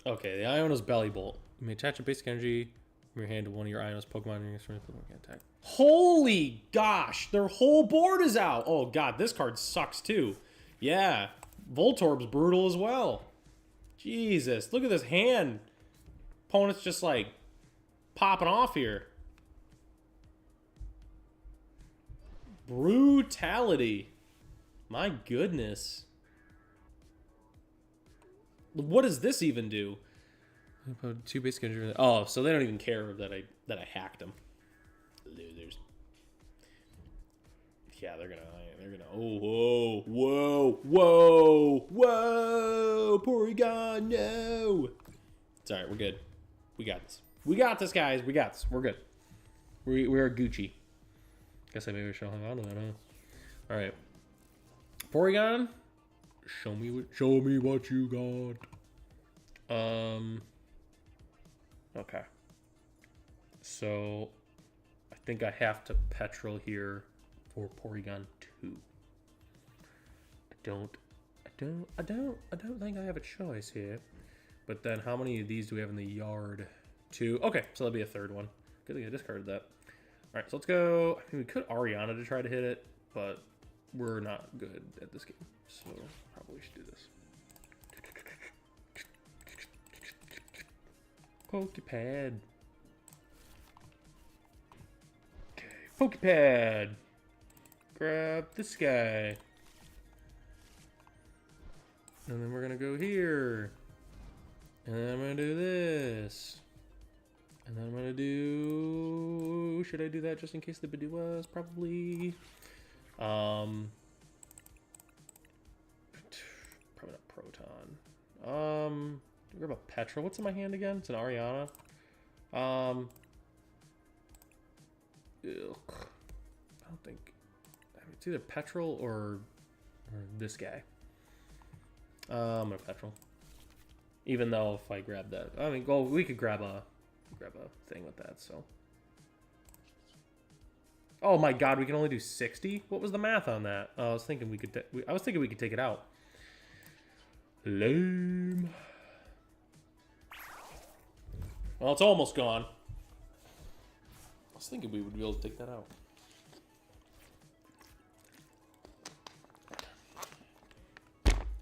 Okay, the Iono's Belly Bolt. You may attach a basic energy from your hand to one of your Iono's Pokemon and you can attack. Holy gosh, their whole board is out. Oh god, this card sucks too. Yeah. Voltorb's brutal as well. Jesus, look at this hand. Opponent's just like popping off here. Brutality. My goodness. What does this even do? Two basic energy. Oh, so they don't even care that I hacked them. Losers. Yeah, they're gonna. Oh, whoa, Porygon, no. It's all right. We're good. We got this. We got this, guys. We got this. We're good. We're Gucci. Guess I maybe should hang on to that, huh? All right. Porygon, show me what you got. Okay. So, I think I have to petrol here for Porygon 2. I don't think I have a choice here. But then, how many of these do we have in the yard? 2. Okay, so that'll be a third one. Good thing I discarded that. All right, so let's go. I mean, we could Ariana to try to hit it, but we're not good at this game, so probably should do this. Pokepad. Okay, Pokepad. Grab this guy. And then we're gonna go here. And then I'm gonna do this. And then I'm gonna do... Should I do that just in case the Biduas? Probably. Probably not Proton. Grab a Petra. What's in my hand again? It's an Ariana. Ugh. I don't think... It's either Petrol or this guy. I'm gonna Petrol. Even though if I grab that... I mean, we could grab a thing with that, so... Oh my god, we can only do 60? What was the math on that? I was thinking we could take it out. Lame. Well, it's almost gone. I was thinking we would be able to take that out.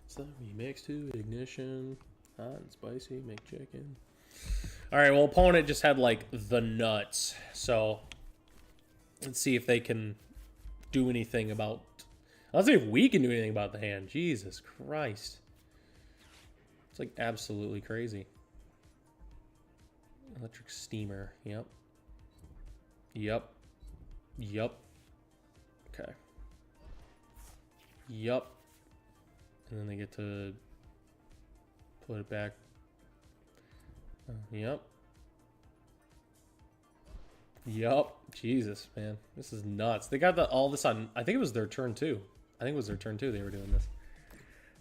So remix to ignition, hot and spicy, make chicken. All right, well, opponent just had like the nuts, so let's see if they can do anything about. Let's see if we can do anything about the hand. Jesus Christ, it's like absolutely crazy. Electric steamer. Yep. Okay. Yep. And then they get to put it back. Yep. Jesus, man. This is nuts. They got all this on... I think it was their turn, too. They were doing this.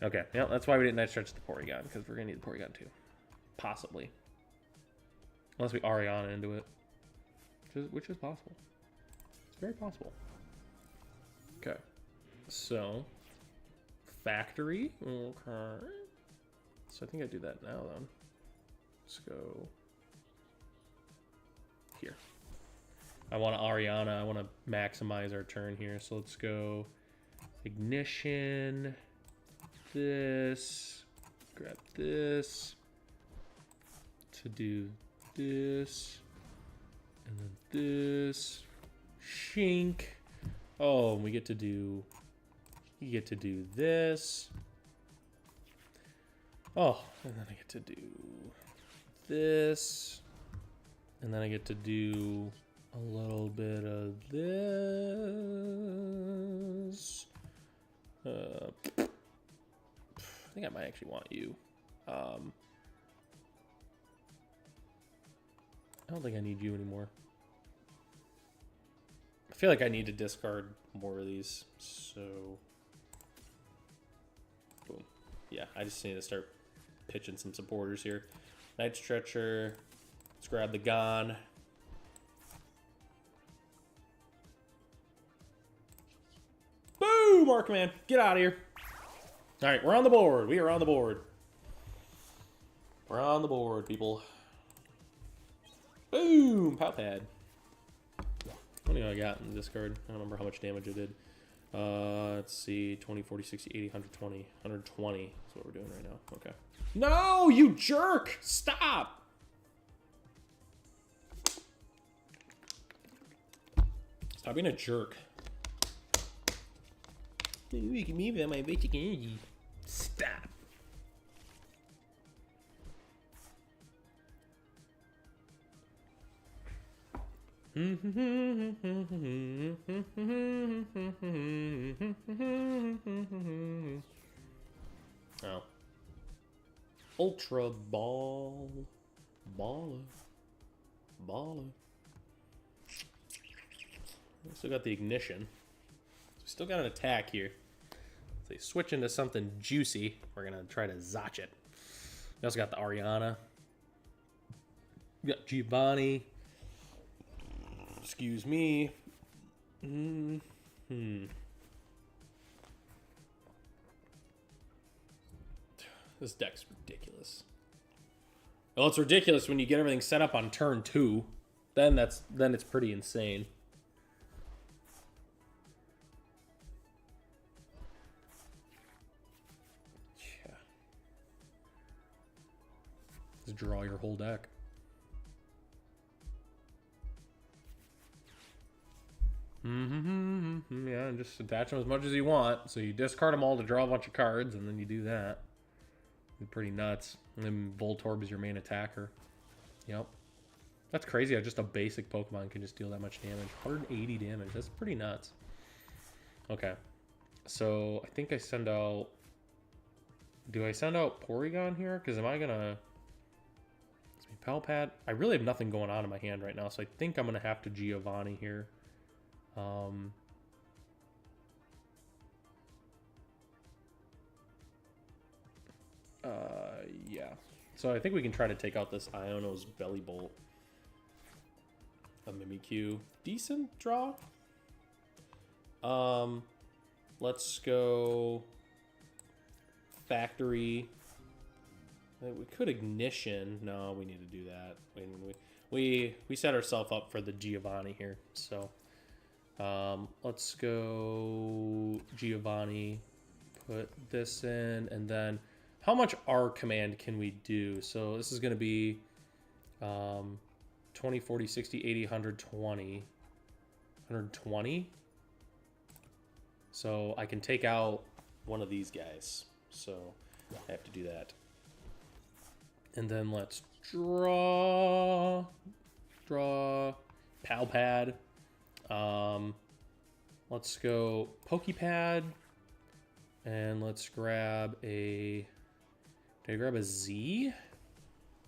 Okay. Yeah, that's why we didn't night stretch the Porygon, because we're going to need the Porygon, too. Possibly. Unless we Ariana into it. Which is possible. It's very possible. Okay. So... Factory. Okay. So I think I do that now, then. Let's go here. I want to Ariana. I want to maximize our turn here. So let's go ignition. This. Grab this. To do this. And then this. Shink. Oh, and we get to do You get to do this. Oh, and then I get to do this. And then I get to do a little bit of this. I think I might actually want you. I don't think I need you anymore. I feel like I need to discard more of these, so boom. Yeah, I just need to start pitching some supporters here. Night Stretcher. Let's grab the Gon. Boom, Arcman. Get out of here. All right, we're on the board. We are on the board. We're on the board, people. Boom, Pow Pad. What do I got in this card? I don't remember how much damage it did. Let's see, 20, 40, 60, 80, 120. 120 is what we're doing right now. Okay. No, you jerk! Stop! Stop being a jerk. You can move on my basic energy. Stop. Oh. Ultra Ball. Baller. We still got the ignition. So we still got an attack here. So you switch into something juicy. We're going to try to Zotch it. We also got the Ariana. We got Giovanni. Excuse me. This deck's ridiculous. Well, it's ridiculous when you get everything set up on turn 2. Then it's pretty insane. Yeah. Just draw your whole deck. Yeah, and just attach them as much as you want. So you discard them all to draw a bunch of cards, and then you do that. It's pretty nuts. And then Voltorb is your main attacker. Yep. That's crazy how just a basic Pokemon can just deal that much damage. 180 damage. That's pretty nuts. Okay. So I think I send out... Do I send out Porygon here? Because am I going to... Palpad? I really have nothing going on in my hand right now, so I think I'm going to have to Giovanni here. Yeah. So I think we can try to take out this Iono's Belly Bolt. A Mimikyu. Decent draw. Let's go Factory. We could Ignition. No, we need to do that. We set ourselves up for the Giovanni here. So let's go Giovanni. Put this in, and then how much R command can we do? So this is going to be 20, 40, 60, 80, 120. 120. So I can take out one of these guys. So I have to do that. And then let's draw Palpad. Let's go Pokepad. And let's grab a... Did I grab a Z?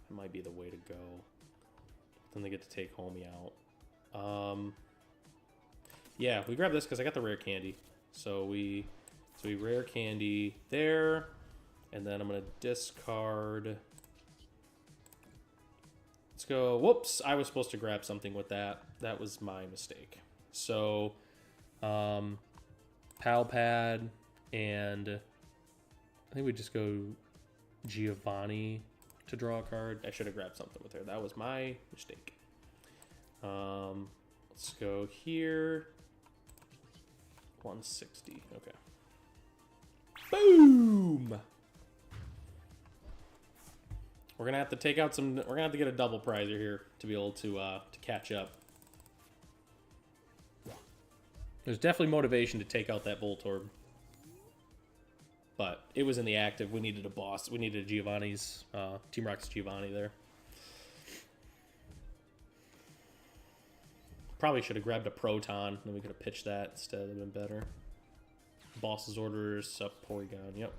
That might be the way to go. Then they get to take Homie out. Yeah, we grab this because I got the rare candy. So we rare candy there. And then I'm going to discard... Let's go. Whoops, I was supposed to grab something with that. That was my mistake. So, Palpad, and I think we just go Giovanni to draw a card. I should have grabbed something with her. That was my mistake. Let's go here. 160. Okay. Boom! We're gonna have to take out some. We're gonna have to get a double prizer here to be able to catch up. There's definitely motivation to take out that Voltorb. but it was in the active. We needed a boss. We needed a Giovanni's, Team Rocket's Giovanni there. Probably should have grabbed a Proton, then we could have pitched that instead. It would have been better. Boss's orders, Porygon, yep.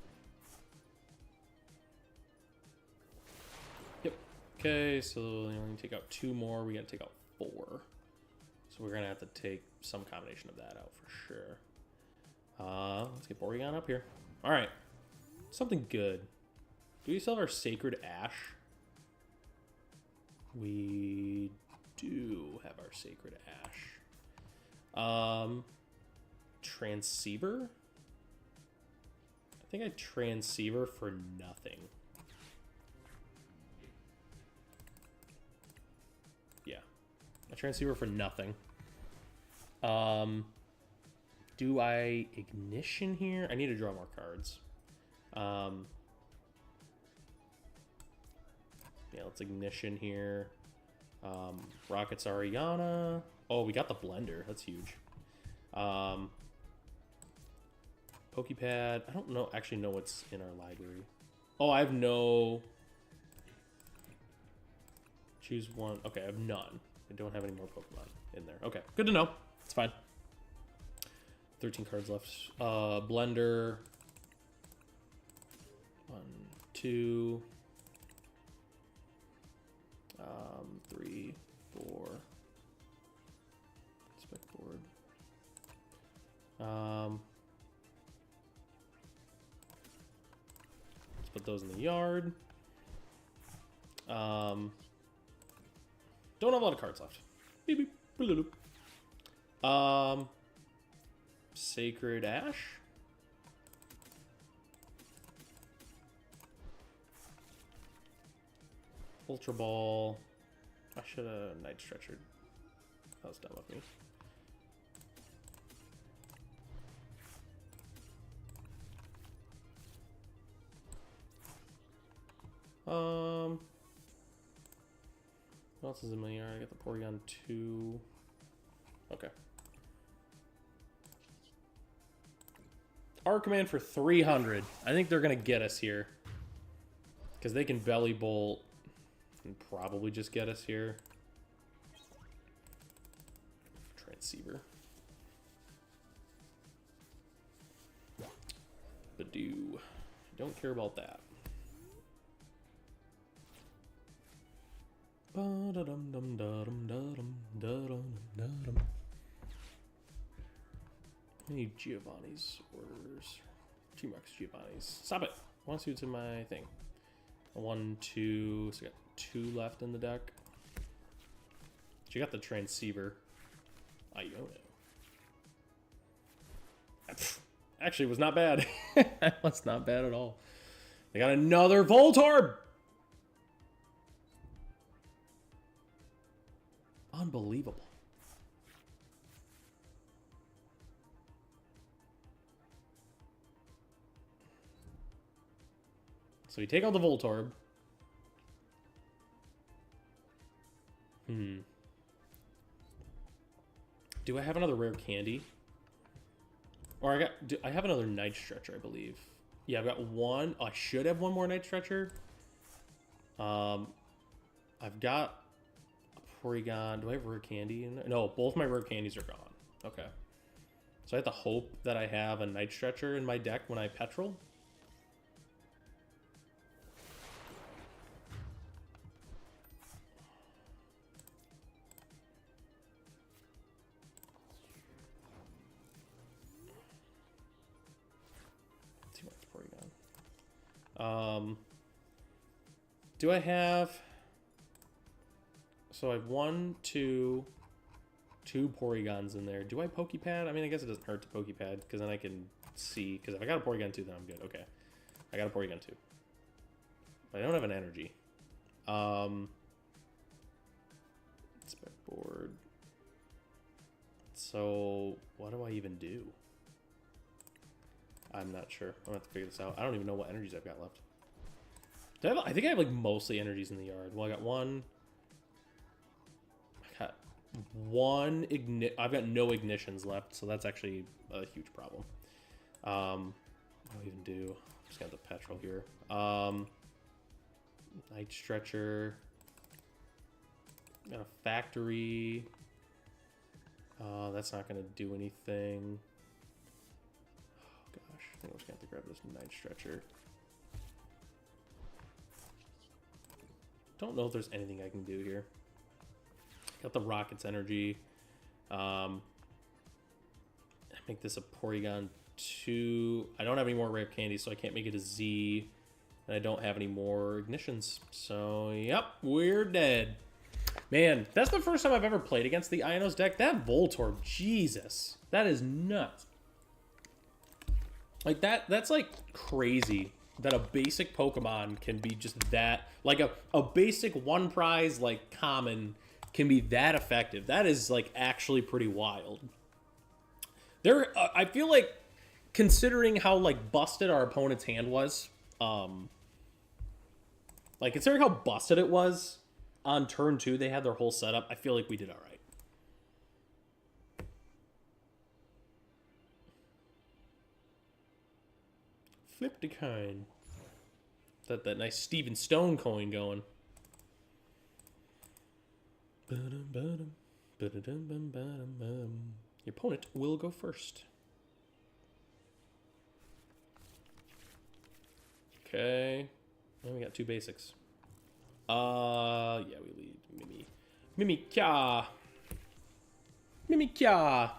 Yep. Okay, so we're going to take out 2 more. We got to take out 4. So we're going to have to take some combination of that out for sure. Let's get Porygon up here. All right. Something good. Do we still have our Sacred Ash? We do have our Sacred Ash. Transceiver? I think I Transceiver for nothing. Yeah. A Transceiver for nothing. Do I Ignition here? I need to draw more cards. Yeah, let's Ignition here. Rockets Ariana. Oh, we got the Blender. That's huge. Pokepad. I don't actually know what's in our library. Oh, I have no... Choose one. Okay, I have none. I don't have any more Pokemon in there. Okay, good to know. It's fine. 13 cards left. Blender. 1, 2... 3, 4. Spec board. Let's put those in the yard. Don't have a lot of cards left. Beep, beep, bloop, bloop. Sacred Ash. Ultra Ball. I should have Night Stretchered. That was dumb of me. What else is in my yard? I got the Porygon 2. Okay. Our command for 300. I think they're gonna get us here. Because they can Belly Bolt and probably just get us here. Transceiver. Badoo. Don't care about that. I need Giovanni's orders. Team Rocket's Giovanni's. Stop it! I want to see what's in my thing. 1, 2. So I got 2 left in the deck. She got the Transceiver. Iono. Actually, it was not bad. That was not bad at all. They got another Voltorb! Unbelievable. So we take out the Voltorb. Do I have another rare candy? Or I have another Night Stretcher, I believe. Yeah, I've got one. Oh, I should have one more Night Stretcher. I've got a Porygon. Do I have rare candy in there? No, both my rare candies are gone. Okay. So I have to hope that I have a Night Stretcher in my deck when I Petrol. Do I have... So I have 1, 2 Porygons in there. Do I Pokepad? I mean, I guess it doesn't hurt to Pokepad, because then I can see. Because if I got a Porygon 2, then I'm good. Okay. I got a Porygon 2. But I don't have an energy. Spec board. So, what do I even do? I'm not sure. I'm gonna have to figure this out. I don't even know what energies I've got left. I think I have like mostly energies in the yard. Well, I got one. I got one I've got no ignitions left, so that's actually a huge problem. What do I even do? Just got the petrol here. Night Stretcher. Got a factory. That's not gonna do anything. Oh gosh, I think I'm just gonna have to grab this Night Stretcher. Don't know if there's anything I can do here. Got the Rocket's energy. Make this a Porygon 2. I don't have any more rare candy, so I can't make it a Z. And I don't have any more ignitions. So, yep, we're dead. Man, that's the first time I've ever played against the Ionos deck. That Voltorb, Jesus. That is nuts. Like, that's like crazy that a basic Pokemon can be just that. Like, a basic one prize, like, common can be that effective. That is, like, actually pretty wild. I feel like, considering how, like, busted our opponent's hand was, like, considering how busted it was on turn 2, they had their whole setup, I feel like we did all right. Flip the coin. That nice Steven Stone coin going. Your opponent will go first. Okay. Well, we got 2 basics. Yeah, we lead Mimikya. Mimikya.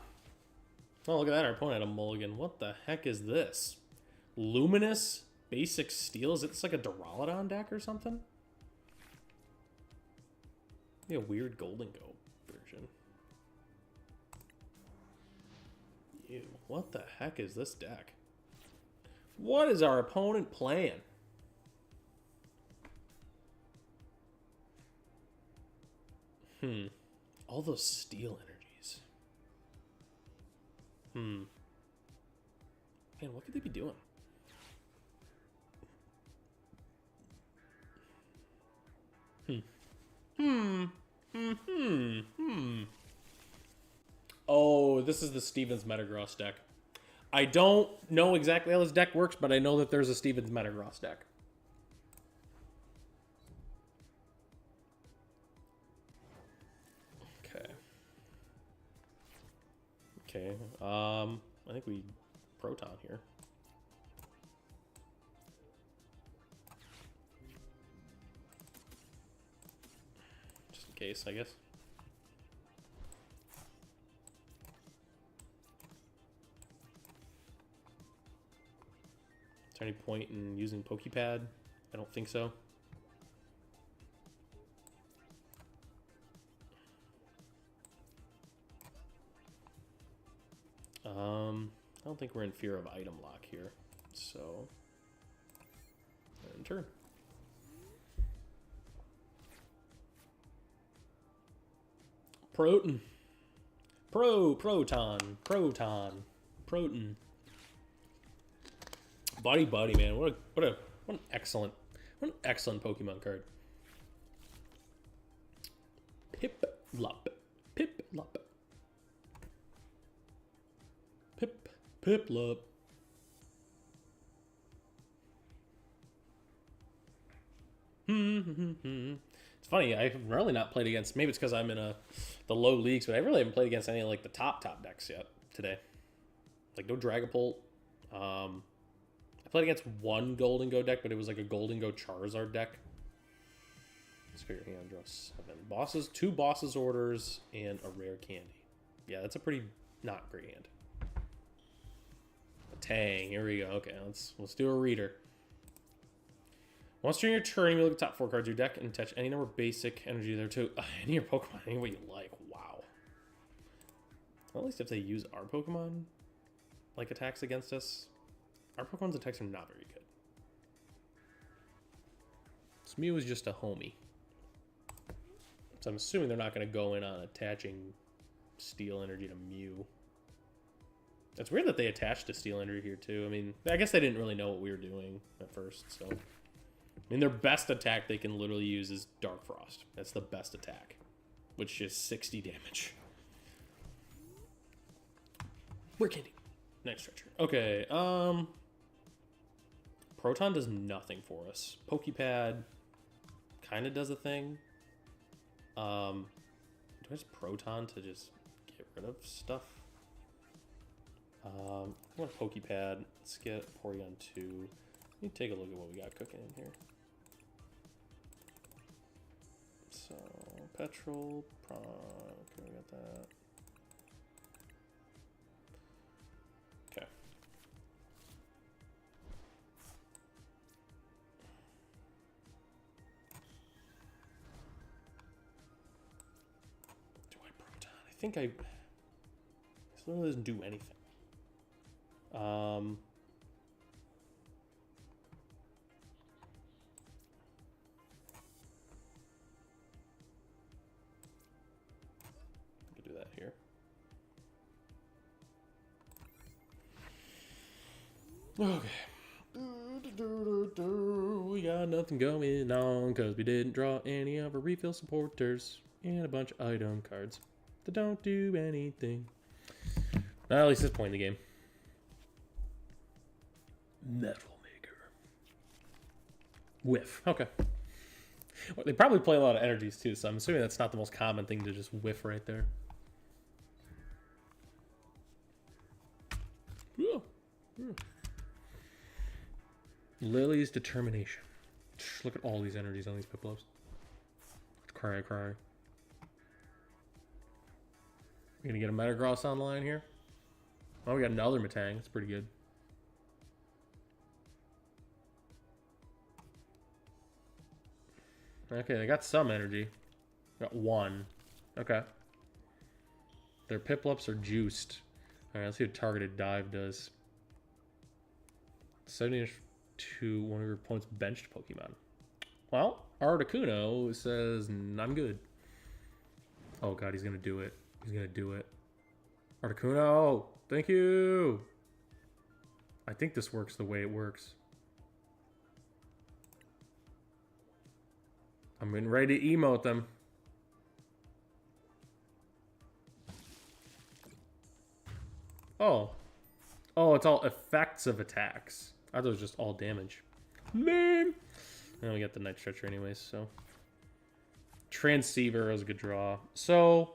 Oh, look at that. Our opponent had a mulligan. What the heck is this? Luminous basic steel? Is it like a Duraludon deck or something? Maybe a weird Golden Go version. Ew, what the heck is this deck? What is our opponent playing? All those steel energies. Man, what could they be doing? Oh, this is the Stevens Metagross deck. I don't know exactly how this deck works, but I know that there's a Stevens Metagross deck. Okay. I think we Proton here. Just in case, I guess. Is there any point in using Pokepad? I don't think so. I don't think we're in fear of item lock here, so end turn. Proton. Proton. Buddy, man. What an excellent Pokemon card. Piplup. Piplup. It's funny, I've really not played against, maybe it's because I'm in the low leagues, but I really haven't played against any of like the top decks yet today. Like no Dragapult. I played against one Golden Go deck, but it was like a Golden Go Charizard deck. Let's go your hand, draw 7 bosses, 2 bosses orders, and a rare candy. Yeah, that's a pretty not great hand. Tang, here we go. Okay, let's do a reader. Once during your turn, you look at the top 4 cards of your deck and attach any number of basic energy there too. Any of your Pokemon, any way you like. Wow. Well, at least if they use our Pokemon, like attacks against us, our Pokemon's attacks are not very good. So Mew is just a homie. So I'm assuming they're not going to go in on attaching Steel Energy to Mew. It's weird that they attached to Steel Energy here, too. I mean, I guess they didn't really know what we were doing at first, so. I mean, their best attack they can literally use is Dark Frost. That's the best attack, which is 60 damage. We're kidding. Night Stretcher. Okay, Proton does nothing for us. Pokepad kind of does a thing. Do I just Proton to just get rid of stuff? I want Pokepad. Let's get Porygon 2. Let me take a look at what we got cooking in here. So, Petrol, Prawn. Okay, we got that. Okay. Do I Proton? I think I... This literally doesn't do anything. We could do that here. Okay. We got nothing going on because we didn't draw any of our refill supporters and a bunch of item cards that don't do anything. At least this point in the game. Metal Maker. Whiff. Okay. Well, they probably play a lot of energies too, so I'm assuming that's not the most common thing to just whiff right there. Ooh. Ooh. Lily's Determination. Look at all these energies on these Piplups. Cry. We're gonna get a Metagross online here. Oh, we got another Metang. That's pretty good. Okay, they got some energy. Got one. Okay. Their Piplups are juiced. Alright, let's see what Targeted Dive does. 70 to one of your opponent's benched Pokemon. Well, Articuno says, I'm good. Oh god, he's gonna do it. He's gonna do it. Articuno! Thank you! I think this works the way it works. I'm getting ready to emote them. Oh. Oh, it's all effects of attacks. I thought it was just all damage. Lame! And we got the Night Stretcher anyways, so. Transceiver is a good draw. So.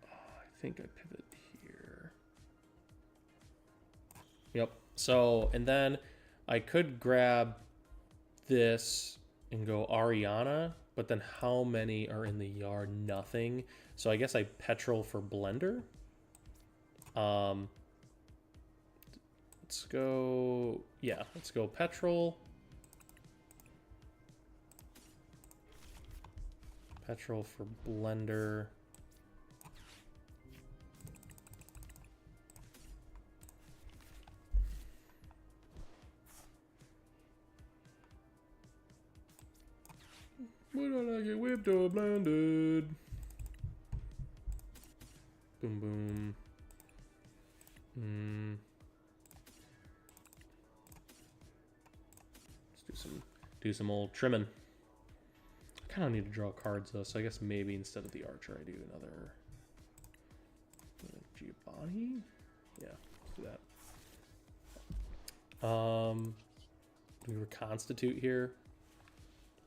Oh, I think I pivot here. Yep. So, and then I could grab this and go Ariana, but then how many are in the yard? Nothing. So I guess I Petrol for Blender. Let's go, yeah, let's go Petrol. Petrol for Blender. Why don't I get whipped or blended? Boom, boom. Let's do some old trimming. I kind of need to draw cards though, so I guess maybe instead of the Archer, I do another Giovanni. Yeah, let's do that. Do we reconstitute here?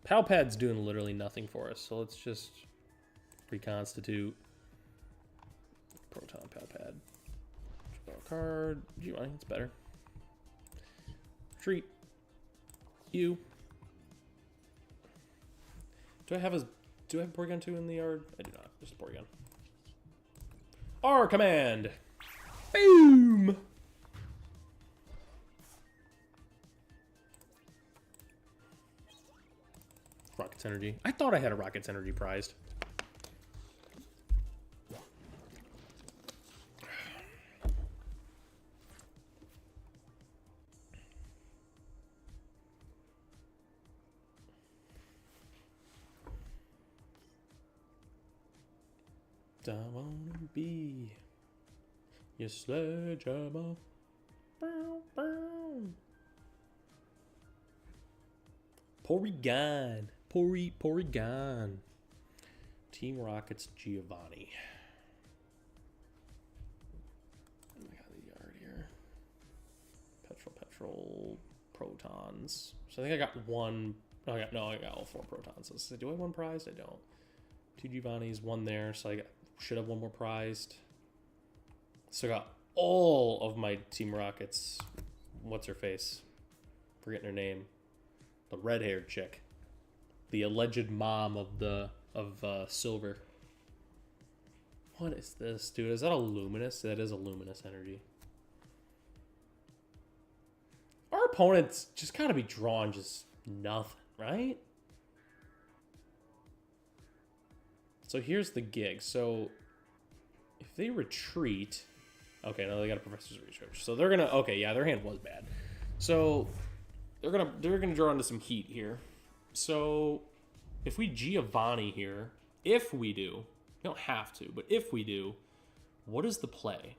Palpad's doing literally nothing for us, so let's just reconstitute. Proton Palpad. Draw a card. Giovanni, it's better. Treat. You. Do I have Porygon 2 in the yard? I do not. Just Porygon. R command. Boom. Rocket's Energy. I thought I had a Rocket's Energy prized. I wanna be your sledgehammer. Bow, bow. Porygon. Porygon. Team Rocket's Giovanni. I got the yard here. Petrol. natural protons. So I think I got one. No, I got all 4 protons. So do I have one prized? I don't. 2 Giovanni's, 1 there. So I should have 1 more prized. So I got all of my Team Rockets. What's her face? Forgetting her name. The red-haired chick. The alleged mom of Silver. What is this, dude? Is that a luminous? That is a luminous energy. Our opponents just gotta be drawing just nothing, right? So here's the gig. So if they retreat, okay, now they got a Professor's Research. So they're gonna, okay, yeah, their hand was bad. So they're gonna draw into some heat here. So if we Giovanni here, if we do, we don't have to, but if we do, what is the play?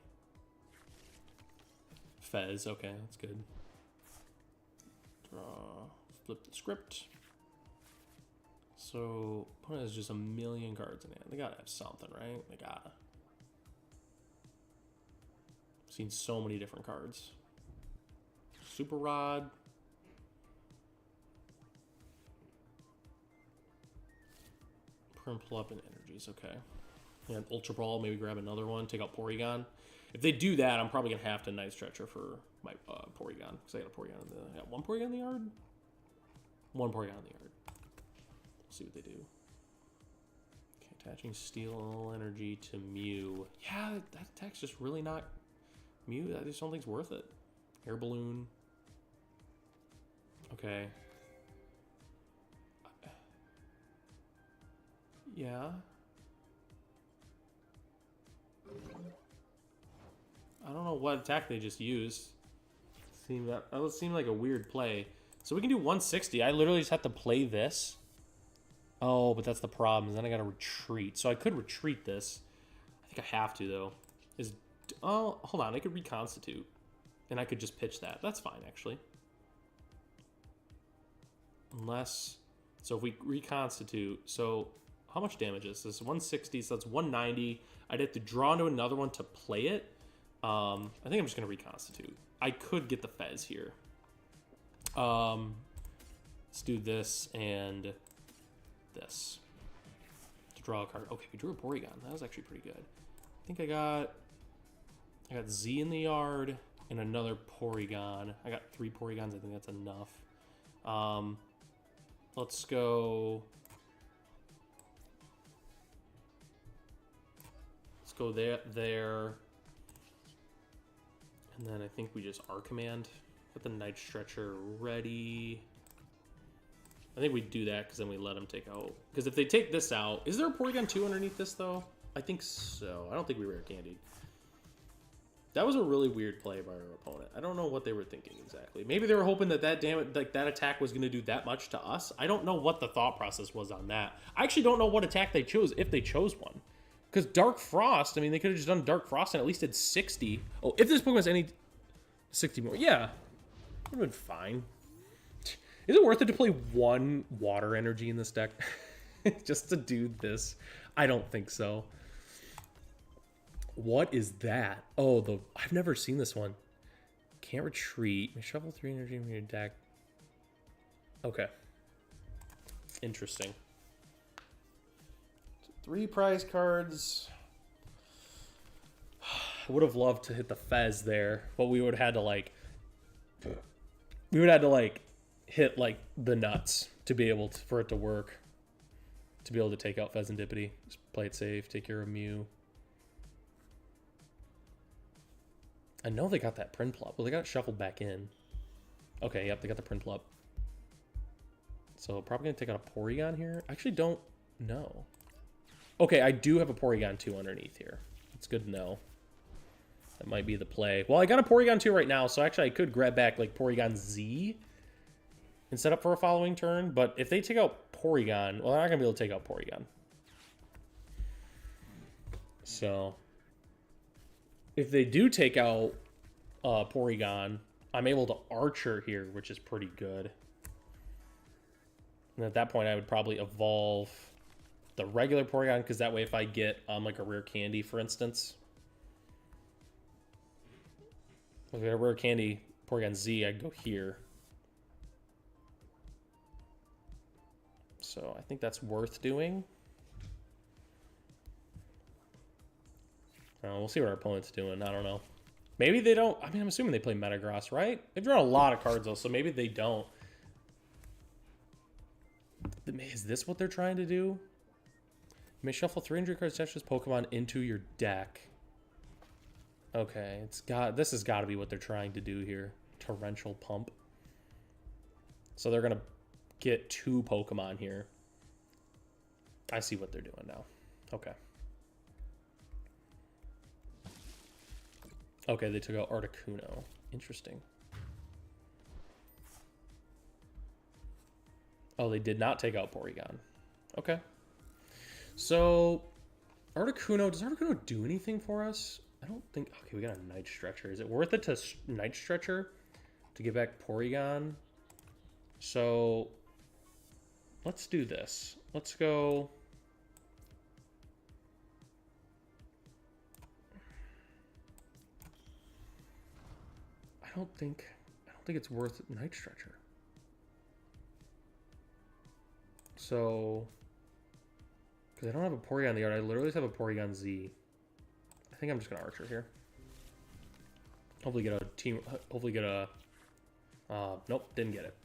Fez, okay, that's good. Draw, flip the script. So opponent has just a million cards in hand. They gotta have something, right? They gotta. I've seen so many different cards. Super Rod. Primple up in energies, okay. And Ultra Ball, maybe grab another one, take out Porygon. If they do that, I'm probably gonna have to Night Stretcher for my Porygon. Because I got a Porygon in the, I got 1 Porygon in the yard? 1 Porygon in the yard. We'll see what they do. Okay, attaching Steel Energy to Mew. Yeah, that attack's just really not Mew. I just don't think it's worth it. Air Balloon. Okay. Yeah. I don't know what attack they just used. That would seem like a weird play. So we can do 160. I literally just have to play this. Oh, but that's the problem. Is then I gotta retreat. So I could retreat this. I think I have to though. Oh, hold on. I could reconstitute, and I could just pitch that. That's fine actually. Unless, so if we reconstitute, so how much damage is this? 160. So that's 190. I'd have to draw into another one to play it. I think I'm just gonna reconstitute. I could get the Fez here. Let's do this and this to draw a card. Okay, we drew a Porygon. That was actually pretty good. I think I got Z in the yard and another Porygon. I got 3 Porygons. I think that's enough. Let's go. Let's go there. And then I think we just R-Command. Put the Night Stretcher ready. I think we do that because then we let them take out. Because if they take this out... Is there a Porygon 2 underneath this, though? I think so. I don't think we rare candied. That was a really weird play by our opponent. I don't know what they were thinking exactly. Maybe they were hoping that that attack was going to do that much to us. I don't know what the thought process was on that. I actually don't know what attack they chose, if they chose one. Because Dark Frost, I mean, they could have just done Dark Frost and at least did 60. Oh, if this Pokemon has any 60 more. Yeah. It would have been fine. Is it worth it to play 1 water energy in this deck? Just to do this? I don't think so. What is that? Oh, I've never seen this one. Can't retreat. May shuffle 3 energy from your deck. Okay. Interesting. 3 prize cards. I would have loved to hit the Fez there, but we would have had to like hit like the nuts to be able to, for it to work. To be able to take out Fez and Dippity. Just play it safe, take care of Mew. I know they got that Prinplup. Well, they got it shuffled back in. Okay, yep, they got the Prinplup. So probably gonna take out a Porygon here. I actually don't know. Okay, I do have a Porygon 2 underneath here. It's good to know. That might be the play. Well, I got a Porygon 2 right now, so actually I could grab back like Porygon Z and set up for a following turn. But if they take out Porygon, well, they're not going to be able to take out Porygon. So if they do take out Porygon, I'm able to Archer here, which is pretty good. And at that point, I would probably evolve the regular Porygon, because that way if I get like a rare candy, for instance, if I get a rare candy Porygon Z, I'd go here. So I think that's worth doing. We'll see what our opponent's doing. I don't know. Maybe they don't. I mean, I'm assuming they play Metagross, right? They've drawn a lot of cards, though, so maybe they don't. Is this what they're trying to do? You may shuffle 300 cards attached to this Pokemon into your deck. Okay, this has got to be what they're trying to do here. Torrential Pump. So they're going to get 2 Pokemon here. I see what they're doing now. Okay. Okay, they took out Articuno. Interesting. Oh, they did not take out Porygon. Okay. So, Articuno, does Articuno do anything for us? I don't think... Okay, we got a Night Stretcher. Is it worth it to Night Stretcher to get back Porygon? So, let's do this. Let's go... I don't think it's worth Night Stretcher. So, because I don't have a Porygon in the yard, I literally just have a Porygon Z. I think I'm just gonna Archer here. Hopefully get a team. Hopefully get a. Nope, didn't get it.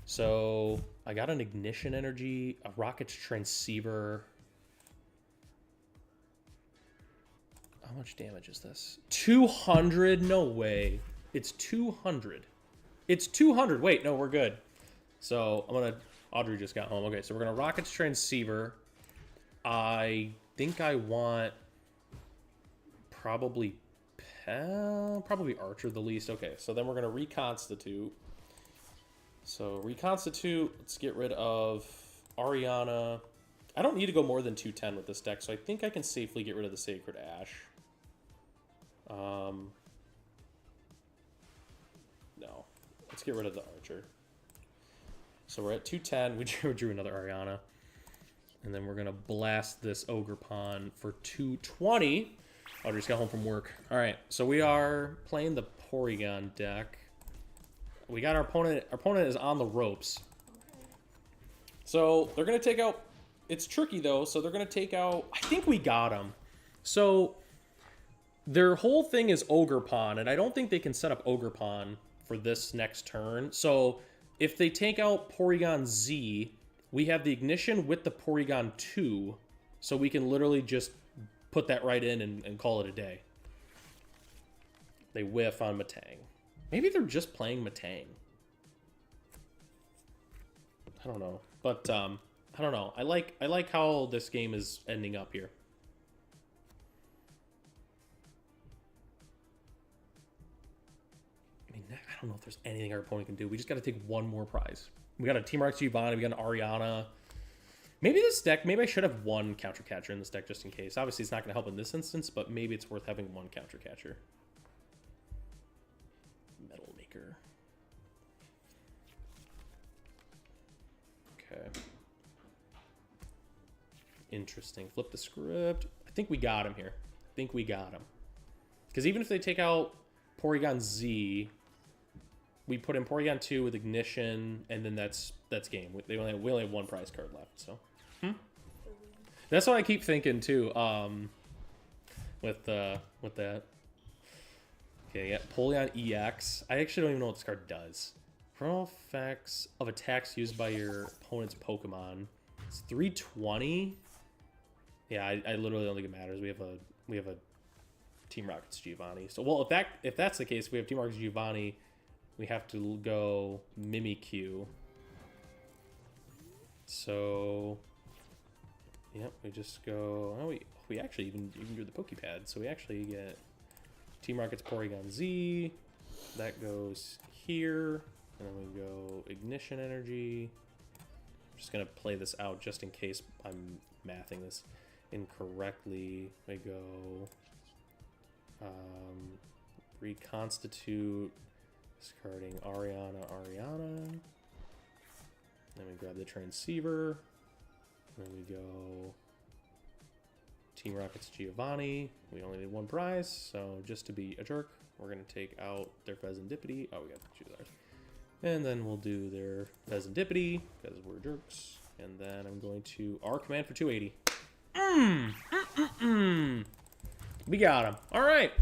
So I got an Ignition Energy, a Rocket's Transceiver. How much damage is this? 200? No way. It's 200. It's 200. Wait, no, we're good. So I'm gonna. Audrey just got home. Okay, so we're gonna Rocket's Transceiver. I think I want probably Archer the least. Okay, so then we're gonna Reconstitute. So Reconstitute. Let's get rid of Ariana. I don't need to go more than 210 with this deck, so I think I can safely get rid of the Sacred Ash. No, let's get rid of the Archer. So we're at 210. We drew another Ariana. And then we're going to blast this Ogre Pond for 220. Oh, just got home from work. All right, so we are playing the Porygon deck. We got our opponent. Our opponent is on the ropes. So they're going to take out... It's tricky, though. So they're going to take out... I think we got them. So their whole thing is Ogre Pond, and I don't think they can set up Ogre Pond for this next turn. So... If they take out Porygon Z, we have the Ignition with the Porygon 2, so we can literally just put that right in and call it a day. They whiff on Matang. Maybe they're just playing Matang. I don't know. But, I don't know. I like how this game is ending up here. I don't know if there's anything our opponent can do. We just got to take one more prize. We got a Team Arx Giovanni. We got an Ariana. Maybe this deck, maybe I should have one Counter Catcher in this deck just in case. Obviously, it's not going to help in this instance, but maybe it's worth having one Counter Catcher. Metal Maker. Okay. Interesting. Flip the script. I think we got him here. I think we got him. Because even if they take out Porygon Z... We put in Porygon 2 with Ignition, and then that's game. We only have one prize card left, so. That's what I keep thinking, too, with that. Okay, yeah, Polygon EX. I actually don't even know what this card does. Frontal effects of attacks used by your opponent's Pokemon. It's 320. Yeah, I literally don't think it matters. We have a Team Rocket's Giovanni. So, well, if that's the case, we have Team Rocket's Giovanni. We have to go Mimikyu. So, yep, we just go. Oh, we actually even do the Pokepad. So we actually get Team Rocket's Porygon Z. That goes here, and then we go Ignition Energy. I'm just gonna play this out just in case I'm mathing this incorrectly. We go Reconstitute. Discarding Ariana. Then we grab the Transceiver. Then we go Team Rocket's Giovanni. We only need one prize, so just to be a jerk, We're going to take out their Pheasantipity. Oh, we got to choose ours. And then we'll do their Pheasantipity, because we're jerks. And then I'm going to our command for 280. We got him. All right.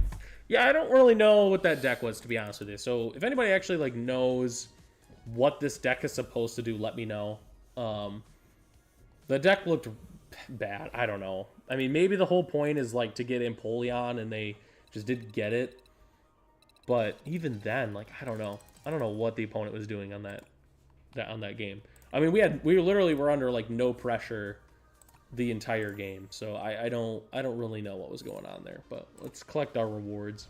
Yeah, I don't really know what that deck was, to be honest with you. So if anybody actually like knows what this deck is supposed to do, let me know. The deck looked bad. I don't know. I mean, maybe the whole point is like to get Empoleon, and they just didn't get it. But even then, like, I don't know. I don't know what the opponent was doing on that game. I mean, we literally were under like no pressure the entire game, so I don't really know what was going on there. But let's collect our rewards.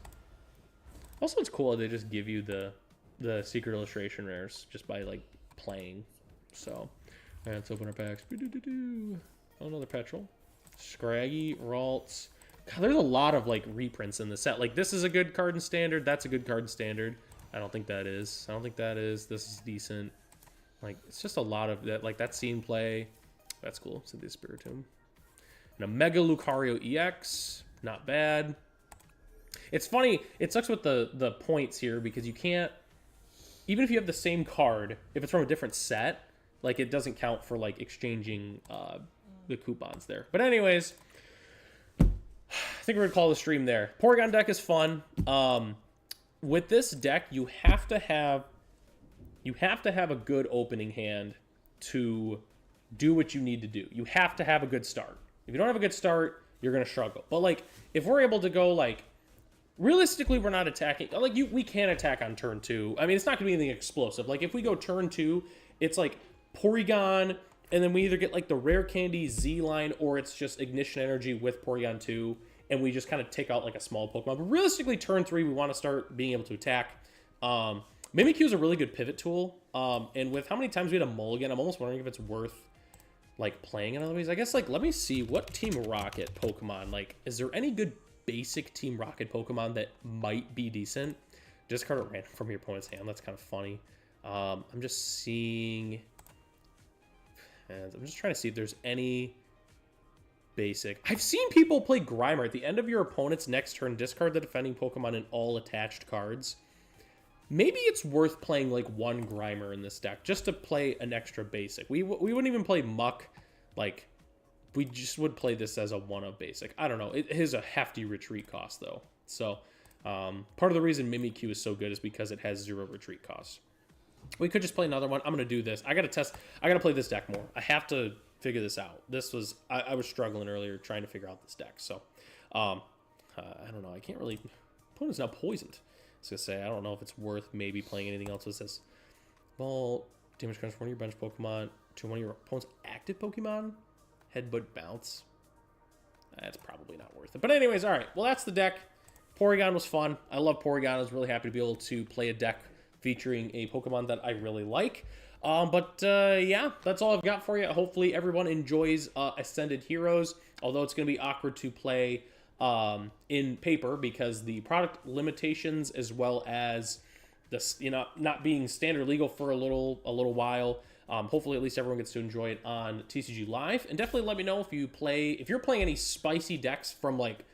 Also, it's cool they just give you the secret illustration rares just by like playing. So, all right, let's open our packs. Oh, another Petrol, Scraggy, Ralts. God, there's a lot of like reprints in the set. Like this is a good card in standard. That's a good card in standard. I don't think that is. I don't think that is. This is decent. Like it's just a lot of that. Like that scene play. That's cool. Cynthia Spiritomb. And a Mega Lucario EX. Not bad. It's funny. It sucks with the points here because you can't, even if you have the same card, if it's from a different set, like it doesn't count for like exchanging the coupons there. But anyways, I think we're gonna call the stream there. Porygon deck is fun. With this deck, you have to have a good opening hand to do what you need to do. You have to have a good start. If you don't have a good start, you're gonna struggle. But like, if we're able to go like, realistically, we're not attacking. Like we can attack on turn 2. I mean, it's not gonna be anything explosive. Like if we go turn 2, it's like Porygon, and then we either get like the Rare Candy Z line, or it's just Ignition Energy with Porygon 2, and we just kind of take out like a small Pokemon. But realistically, turn 3, we want to start being able to attack. Mimikyu is a really good pivot tool. And with how many times we had a mulligan, I'm almost wondering if it's worth like playing in other ways. I guess like let me see what Team Rocket Pokemon, like is there any good basic Team Rocket Pokemon that might be decent? Discard it random from your opponent's hand. That's kind of funny. I'm just seeing, and I'm just trying to see if there's any basic. I've seen people play Grimer at the end of your opponent's next turn. Discard the defending Pokemon and all attached cards. Maybe it's worth playing like one Grimer in this deck just to play an extra basic. We wouldn't even play Muck. Like, we just would play this as a 1-of basic. I don't know. It has a hefty retreat cost, though. So, part of the reason Mimikyu is so good is because it has 0 retreat cost. We could just play another one. I'm going to do this. I got to play this deck more. I have to figure this out. This was... I was struggling earlier trying to figure out this deck. So, I don't know. I can't really... Opponent's now poisoned. I was going to say, I don't know if it's worth maybe playing anything else with this. Well, damage comes from one of your bench Pokemon to one of your opponent's active Pokemon. Headbutt Bounce. That's probably not worth it. But anyways, all right. Well, that's the deck. Porygon was fun. I love Porygon. I was really happy to be able to play a deck featuring a Pokemon that I really like. Yeah, that's all I've got for you. Hopefully everyone enjoys Ascended Heroes, although it's going to be awkward to play in paper because the product limitations, as well as this, not being standard legal for a little while. Hopefully at least everyone gets to enjoy it on TCG Live, and definitely let me know if you're playing any spicy decks from like,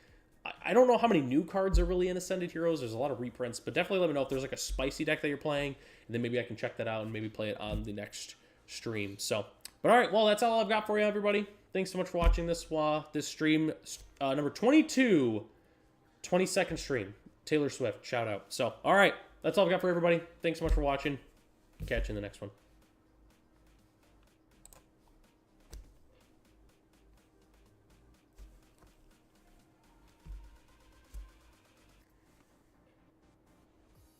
I don't know how many new cards are really in Ascended Heroes. There's a lot of reprints, but definitely let me know if there's like a spicy deck that you're playing, and then maybe I can check that out and maybe play it on the next stream. So, but all right, well, that's all I've got for you, everybody. Thanks so much for watching this stream, number 22, 22nd stream. Taylor Swift, shout out. So, all right, that's all I've got for everybody. Thanks so much for watching. Catch you in the next one.